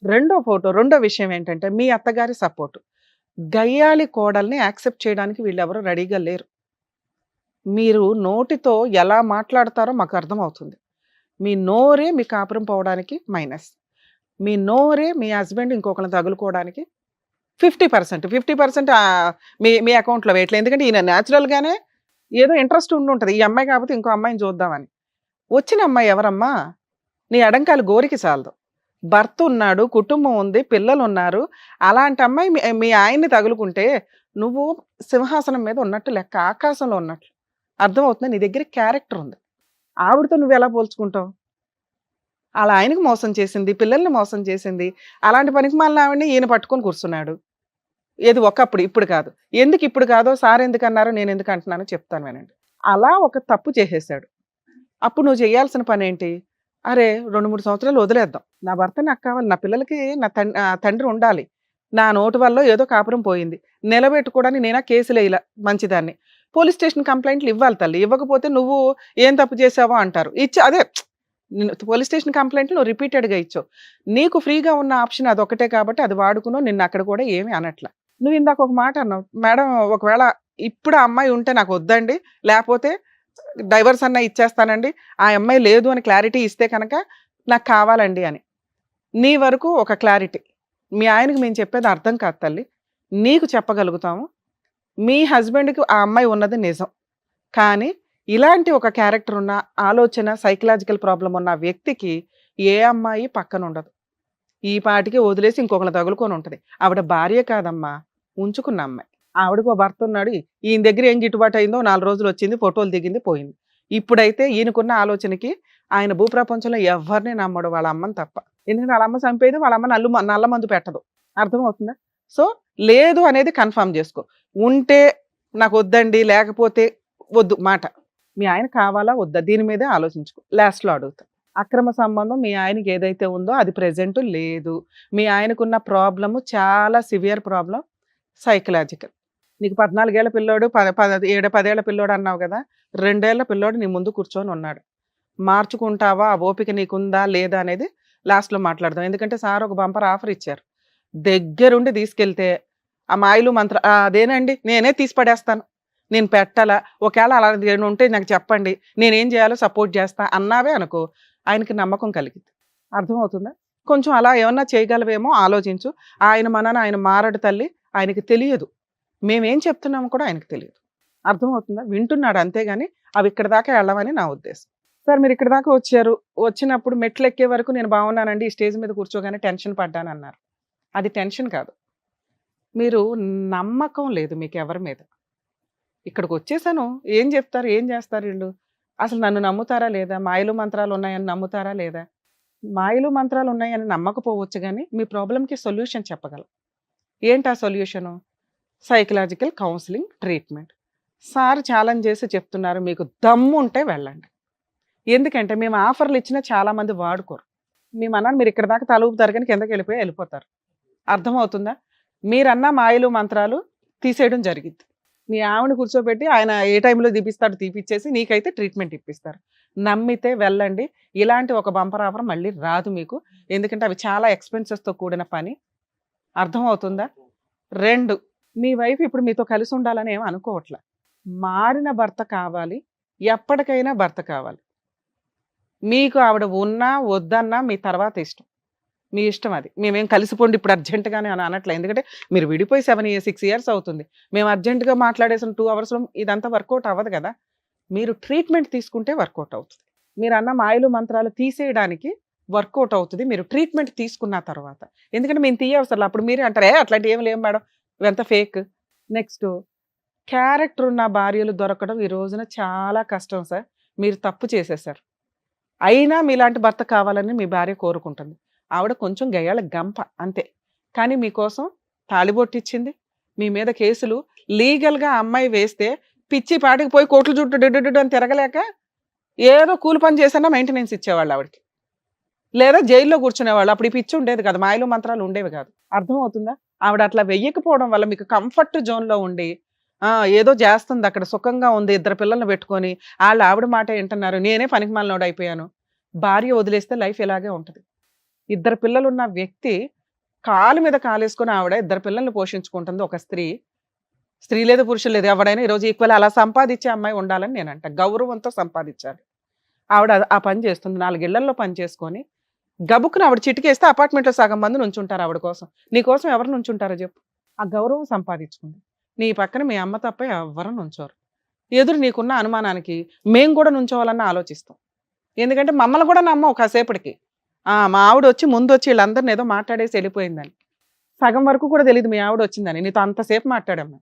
రెండో విషయం ఏంటంటే మీ అత్తగారి సపోర్టు. గయ్యాళి కోడల్ని యాక్సెప్ట్ చేయడానికి వీళ్ళెవరూ రెడీగా లేరు. మీరు నోటితో ఎలా మాట్లాడతారో మాకు అర్థమవుతుంది. మీ నోరే మీ కాపురం పోవడానికి మైనస్, మీ నోరే మీ హస్బెండ్ ఇంకొకరిని తగులుకోవడానికి 50% మీ అకౌంట్లో వేయట్లేదు. ఎందుకంటే ఈయన న్యాచురల్గానే ఏదో ఇంట్రెస్ట్ ఉంటుంది, ఈ అమ్మాయి కాకపోతే ఇంకో అమ్మాయిని చూద్దామని. వచ్చిన అమ్మాయి ఎవరమ్మా? నీ ఎడంకాలు గోరికి చాలదు. భర్త ఉన్నాడు, కుటుంబం ఉంది, పిల్లలు ఉన్నారు. అలాంటి అమ్మాయి మీ ఆయన్ని తగులుకుంటే నువ్వు సింహాసనం మీద ఉన్నట్టు లెక్క, ఆకాశంలో ఉన్నట్లు. అర్థమవుతుందా? నీ దగ్గర క్యారెక్టర్ ఉంది. ఆవిడతో నువ్వు ఎలా పోల్చుకుంటావు? అలా ఆయనకి మోసం చేసింది, పిల్లల్ని మోసం చేసింది. అలాంటి పనికి మళ్ళీ ఆవిడని ఈయన పట్టుకొని కూర్చున్నాడు. ఏది ఒకప్పుడు, ఇప్పుడు కాదు. ఎందుకు ఇప్పుడు కాదో, సార్ ఎందుకు అన్నారో, నేను ఎందుకు అంటున్నానో చెప్తాను వినండి. అలా ఒక తప్పు చేసేసాడు. అప్పుడు నువ్వు చేయాల్సిన పని ఏంటి? అరే 2-3 సంవత్సరాలు వదిలేద్దాం. నా భర్త నాకు కావాలి, నా పిల్లలకి నా తండ్రి ఉండాలి. నా నోటి వల్ల ఏదో కాపురం పోయింది, నిలబెట్టుకోవడానికి నేనా కేసులు వేయలా, మంచిదాన్ని. పోలీస్ స్టేషన్ కంప్లైంట్లు ఇవ్వాలి తల్లి. ఇవ్వకపోతే నువ్వు ఏం తప్పు చేసావో అంటారు. అదే పోలీస్ స్టేషన్ కంప్లైంట్లు నువ్వు రిపీటెడ్గా ఇచ్చావు. నీకు ఫ్రీగా ఉన్న ఆప్షన్ అదొకటే కాబట్టి అది వాడుకున్నావు. నిన్ను అక్కడ కూడా ఏమీ అనట్లా. నువ్వు ఇందాక ఒక మాట అన్నావు, మేడం ఒకవేళ ఇప్పుడు ఆ అమ్మాయి ఉంటే నాకు వద్దండి, లేకపోతే డైవర్స్ అన్న ఇచ్చేస్తానండి, ఆ అమ్మాయి లేదు అని క్లారిటీ ఇస్తే కనుక నాకు కావాలండి అని. నీ వరకు ఒక క్లారిటీ. మీ ఆయనకి మేము చెప్పేది అర్థం కాదు తల్లి. నీకు చెప్పగలుగుతాము, మీ హస్బెండ్కి ఆ అమ్మాయి ఉన్నది నిజం. కానీ ఇలాంటి ఒక క్యారెక్టర్ ఉన్న, ఆలోచన, సైకలాజికల్ ప్రాబ్లం ఉన్న వ్యక్తికి ఏ అమ్మాయి పక్కన ఉండదు. ఈ పాటికి వదిలేసి ఇంకొకరు తగులుకొని ఉంటుంది. ఆవిడ భార్య కాదమ్మా, ఉంచుకున్న అమ్మాయి. ఆవిడకు ఓ భర్త ఉన్నాడు. ఈయన దగ్గర ఏం గిట్టుబాటు అయిందో 4 రోజులు వచ్చింది, ఫోటోలు దిగింది, పోయింది. ఇప్పుడైతే ఈయనకున్న ఆలోచనకి ఆయన భూప్రపంచంలో ఎవరిని నమ్మడు, వాళ్ళ అమ్మని తప్ప. ఎందుకంటే వాళ్ళ అమ్మ చంపేది, వాళ్ళ అమ్మ నల్ల మందు పెట్టదు. అర్థమవుతుందా? సో లేదు అనేది కన్ఫర్మ్ చేసుకో. ఉంటే నాకు వద్దండి, లేకపోతే వద్దు మాట. మీ ఆయన కావాలా వద్దా, దీని మీదే ఆలోచించుకో. లాస్ట్లో అడుగుతా. అక్రమ సంబంధం మీ ఆయనకి ఏదైతే ఉందో అది ప్రెజెంట్ లేదు. మీ ఆయనకున్న ప్రాబ్లము చాలా సివియర్ ప్రాబ్లం, సైకలాజికల్. నీకు 14 ఏళ్ల పిల్లోడు, 7-10 ఏళ్ల పిల్లోడు అన్నావు కదా. 2 ఏళ్ల పిల్లోడు నీ ముందు కూర్చొని ఉన్నాడు. మార్చుకుంటావా, ఆ ఓపిక నీకుందా లేదా అనేది లాస్ట్లో మాట్లాడదాం. ఎందుకంటే సార్ ఒక బంపర్ ఆఫర్ ఇచ్చారు. దగ్గరుండి తీసుకెళ్తే ఆ మాయలు మంత్ర అదేనండి నేనే తీసి పడేస్తాను, నేను పెట్టాలా, ఒకవేళ అలా ఉంటే నాకు చెప్పండి, నేనేం చేయాలో సపోర్ట్ చేస్తా అన్నావే అనుకో, ఆయనకి నమ్మకం కలిగింది. అర్థమవుతుందా? కొంచెం అలా ఏమన్నా చేయగలవేమో ఆలోచించు. ఆయన మనన ఆయన మారడు తల్లి, ఆయనకి తెలియదు. మేమేం చెప్తున్నామో కూడా ఆయనకు తెలియదు. అర్థమవుతుందా? వింటున్నాడు అంతేగాని అవి ఇక్కడ దాకా వెళ్ళమని నా ఉద్దేశం. సార్ మీరు ఇక్కడ దాకా వచ్చారు, వచ్చినప్పుడు మెట్లు ఎక్కే వరకు నేను బాగున్నానండి, ఈ స్టేజ్ మీద కూర్చోగానే టెన్షన్ పడ్డాను అన్నారు. అది టెన్షన్ కాదు, మీరు నమ్మకం లేదు మీకు ఎవరి మీద. ఇక్కడికి వచ్చేసాను, ఏం చెప్తారు, ఏం చేస్తారు వీళ్ళు, అసలు నన్ను నమ్ముతారా లేదా, మాయలు మంత్రాలు ఉన్నాయని నమ్ముతారా లేదా? మాయలు మంత్రాలు ఉన్నాయని నమ్మకపోవచ్చు, కానీ మీ ప్రాబ్లంకి సొల్యూషన్ చెప్పగలం. ఏంటి ఆ solution? Psychological counselling treatment. Sir challenge చేసి చెప్తున్నారు, మీకు దమ్ము ఉంటే వెళ్ళండి. ఎందుకంటే మేము ఆఫర్లు ఇచ్చినా చాలామంది వాడుకోరు. మేము అన్నాను మీరు ఇక్కడ దాకా తలూపుతారు కానీ కిందకి వెళ్ళిపోతారు. అర్థమవుతుందా? మీరన్నా మాయలు మంత్రాలు తీసేయడం జరిగింది. మీ ఆవిడ కూర్చోబెట్టి ఆయన ఏ టైంలో తీపిస్తాడో తీపిచ్చేసి నీకైతే ట్రీట్మెంట్ ఇప్పిస్తారు. నమ్మితే వెళ్ళండి. ఇలాంటి ఒక బంపర్ ఆఫర్ మళ్ళీ రాదు మీకు, ఎందుకంటే అవి చాలా ఎక్స్పెన్సెస్తో కూడిన పని. అర్థమవుతుందా? 2, మీ వైఫ్ ఇప్పుడు మీతో కలిసి ఉండాలని ఏమి అనుకోవట్లే. మారిన భర్త కావాలి, ఎప్పటికైనా భర్త కావాలి. మీకు ఆవిడ ఉన్నా వద్దన్నా మీ తర్వాత ఇష్టం, మీ ఇష్టం. అది మేమేం కలిసిపోండి ఇప్పుడు అర్జెంటుగానే అని అనట్లే. ఎందుకంటే మీరు విడిపోయి 6 years అవుతుంది. మేము అర్జెంటుగా మాట్లాడేసిన 2 hours ఇదంతా వర్కౌట్ అవ్వదు కదా. మీరు ట్రీట్మెంట్ తీసుకుంటే వర్కౌట్ అవుతుంది. మీరు అన్న మాయలు మంత్రాలు తీసేయడానికి వర్కౌట్ అవుతుంది మీరు ట్రీట్మెంట్ తీసుకున్న తర్వాత. ఎందుకంటే మేము తీయవసరం, అప్పుడు మీరే అంటారు అట్లాంటి ఏమి లేవు మేడం, ఇవంతా ఫేక్. నెక్స్ట్, క్యారెక్టర్ ఉన్న భార్యలు దొరకడం ఈ రోజున చాలా కష్టం సార్. మీరు తప్పు చేసేసారు. అయినా మీలాంటి భర్త కావాలని మీ భార్య కోరుకుంటుంది. ఆవిడ కొంచెం గయ్యాళ గంప అంతే, కానీ మీకోసం తాళిబొట్టిచ్చింది. మీ మీద కేసులు లీగల్గా అమ్మాయి వేస్తే పిచ్చి పాటికి పోయి కోట్లు చుట్టూ డిడ్డు అని తిరగలేక ఏదో కూలి పని చేసినా మెయింటెనెన్స్ ఇచ్చేవాళ్ళు ఆవిడకి, లేదా జైల్లో కూర్చునేవాళ్ళు. అప్పుడు ఈ పిచ్చి ఉండేది కదా, మాయలు మంత్రాలు ఉండేవి కాదు. అర్థమవుతుందా? ఆవిడ అట్లా వెయ్యకపోవడం వల్ల మీకు కంఫర్ట్ జోన్లో ఉండి ఏదో చేస్తుంది అక్కడ, సుఖంగా ఉంది, 2 పిల్లల్ని పెట్టుకొని ఆవిడ మాట వింటున్నారు. నేనే పనికి మాలినోడు అయిపోయాను. భార్య వదిలేస్తే లైఫ్ ఇలాగే ఉంటుంది. 2 పిల్లలు ఉన్న వ్యక్తి కాలు మీద కాలేసుకొని ఆవిడ 2 పిల్లల్ని పోషించుకుంటుంది. ఒక స్త్రీ లేదు పురుషులు లేదు, ఎవడైనా ఈరోజు ఈక్వల్ అలా సంపాదించే అమ్మాయి ఉండాలని నేనంట. గౌరవంతో సంపాదించాలి. ఆవిడ ఆ పని చేస్తుంది. 4 ఇళ్లలో పని చేసుకొని గబుక్కున ఆవిడ చిటికేస్తే అపార్ట్మెంట్లో సగం మంది నుంచుంటారు ఆవిడ కోసం. నీ కోసం ఎవరు నుంచుంటారో చెప్పు. ఆ గౌరవం సంపాదించుకుంది. నీ పక్కన మీ అమ్మ తప్ప ఎవరు నుంచోరు. ఎదురు నీకున్న అనుమానానికి మేము కూడా నుంచోవాలన్న ఆలోచిస్తాం. ఎందుకంటే మమ్మల్ని కూడా నమ్మవు కాసేపటికి. మా ఆవిడ వచ్చి ముందు వచ్చి వీళ్ళందరిని ఏదో మాట్లాడేసి వెళ్ళిపోయిందని. సగం వరకు కూడా తెలియదు మీ ఆవిడ వచ్చిందని. నీతో అంతసేపు మాట్లాడమ్మా.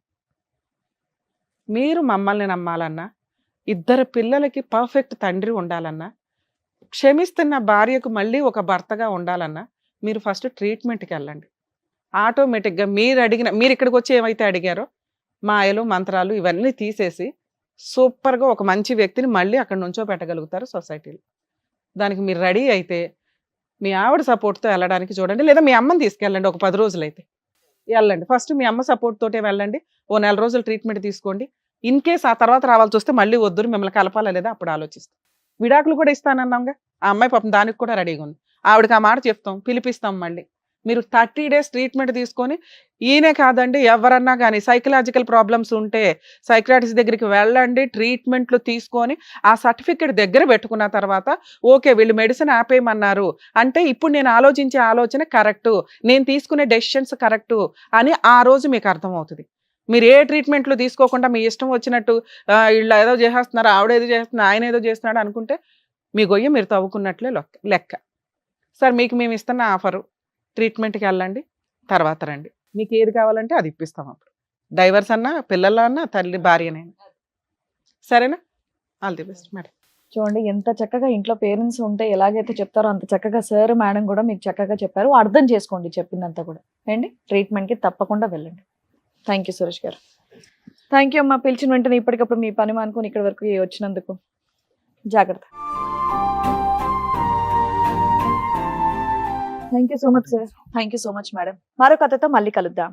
మీరు మమ్మల్ని నమ్మాలన్నా, ఇద్దరు పిల్లలకి పర్ఫెక్ట్ తండ్రి ఉండాలన్నా, క్షమిస్తున్న భార్యకు మళ్ళీ ఒక భర్తగా ఉండాలన్నా మీరు ఫస్ట్ ట్రీట్మెంట్కి వెళ్ళండి. ఆటోమేటిక్గా మీరు ఇక్కడికి వచ్చి ఏమైతే అడిగారో మాయలు మంత్రాలు ఇవన్నీ తీసేసి సూపర్గా ఒక మంచి వ్యక్తిని మళ్ళీ అక్కడ నుంచో పెట్టగలుగుతారు సొసైటీలో. దానికి మీరు రెడీ అయితే మీ ఆవిడ సపోర్ట్తో వెళ్ళడానికి చూడండి, లేదా మీ అమ్మని తీసుకెళ్ళండి. ఒక 10 రోజులు అయితే వెళ్ళండి. ఫస్ట్ మీ అమ్మ సపోర్ట్ తోటే వెళ్ళండి. ఓ 4 రోజులు ట్రీట్మెంట్ తీసుకోండి. ఇన్ కేస్ ఆ తర్వాత రావాల్సి వస్తే మళ్ళీ వద్దురు, మిమ్మల్ని కలపాలా లేదా అప్పుడు ఆలోచిస్తాం. విడాకులు కూడా ఇస్తానన్నాంగా, ఆ అమ్మాయి పాపం దానికి కూడా రెడీగా ఉంది. ఆవిడకి ఆ మాట చెప్తాం, పిలిపిస్తాం. మళ్ళీ మీరు 30 days ట్రీట్మెంట్ తీసుకొని, ఈయనే కాదండి ఎవరన్నా కానీ సైకలాజికల్ ప్రాబ్లమ్స్ ఉంటే సైక్రాటిస్ట్ దగ్గరికి వెళ్ళండి, ట్రీట్మెంట్లు తీసుకొని ఆ సర్టిఫికేట్ దగ్గర పెట్టుకున్న తర్వాత ఓకే వీళ్ళు మెడిసిన్ ఆపేయమన్నారు అంటే ఇప్పుడు నేను ఆలోచించే ఆలోచన కరెక్టు, నేను తీసుకునే డెసిషన్స్ కరెక్టు అని ఆ రోజు మీకు అర్థమవుతుంది. మీరు ఏ ట్రీట్మెంట్లు తీసుకోకుండా మీ ఇష్టం వచ్చినట్టు వీళ్ళు ఏదో చేసేస్తున్నారు, ఆవిడ ఏదో చేస్తున్నారు, ఆయన ఏదో చేస్తున్నాడు అనుకుంటే మీ గొయ్య మీరు తవ్వుకున్నట్లే లెక్క. సార్ మీకు మేము ఇస్తున్న ఆఫరు, ట్రీట్మెంట్కి వెళ్ళండి, తర్వాత రండి. మీకు ఏది కావాలంటే అది ఇప్పిస్తాం. అప్పుడు డైవర్స్ అన్నా, పిల్లల అన్నా, తల్లి భార్యనైనా. సరేనా? All the best madam. చూడండి ఎంత చక్కగా ఇంట్లో పేరెంట్స్ ఉంటే ఎలాగైతే చెప్తారో అంత చక్కగా సార్ మేడం కూడా మీకు చక్కగా చెప్పారు. అర్థం చేసుకోండి చెప్పిందంతా కూడా. అండి ట్రీట్మెంట్కి తప్పకుండా వెళ్ళండి. థ్యాంక్ యూ సురేష్ గారు. థ్యాంక్ యూ అమ్మా. పిలిచిన వెంటనే ఇప్పటికప్పుడు మీ పని మానుకొని ఇక్కడి వరకు వచ్చినందుకు. జాగ్రత్త. Thank you so much sir. Thank you so much madam. మరో కథతో మళ్ళీ కలుద్దాం.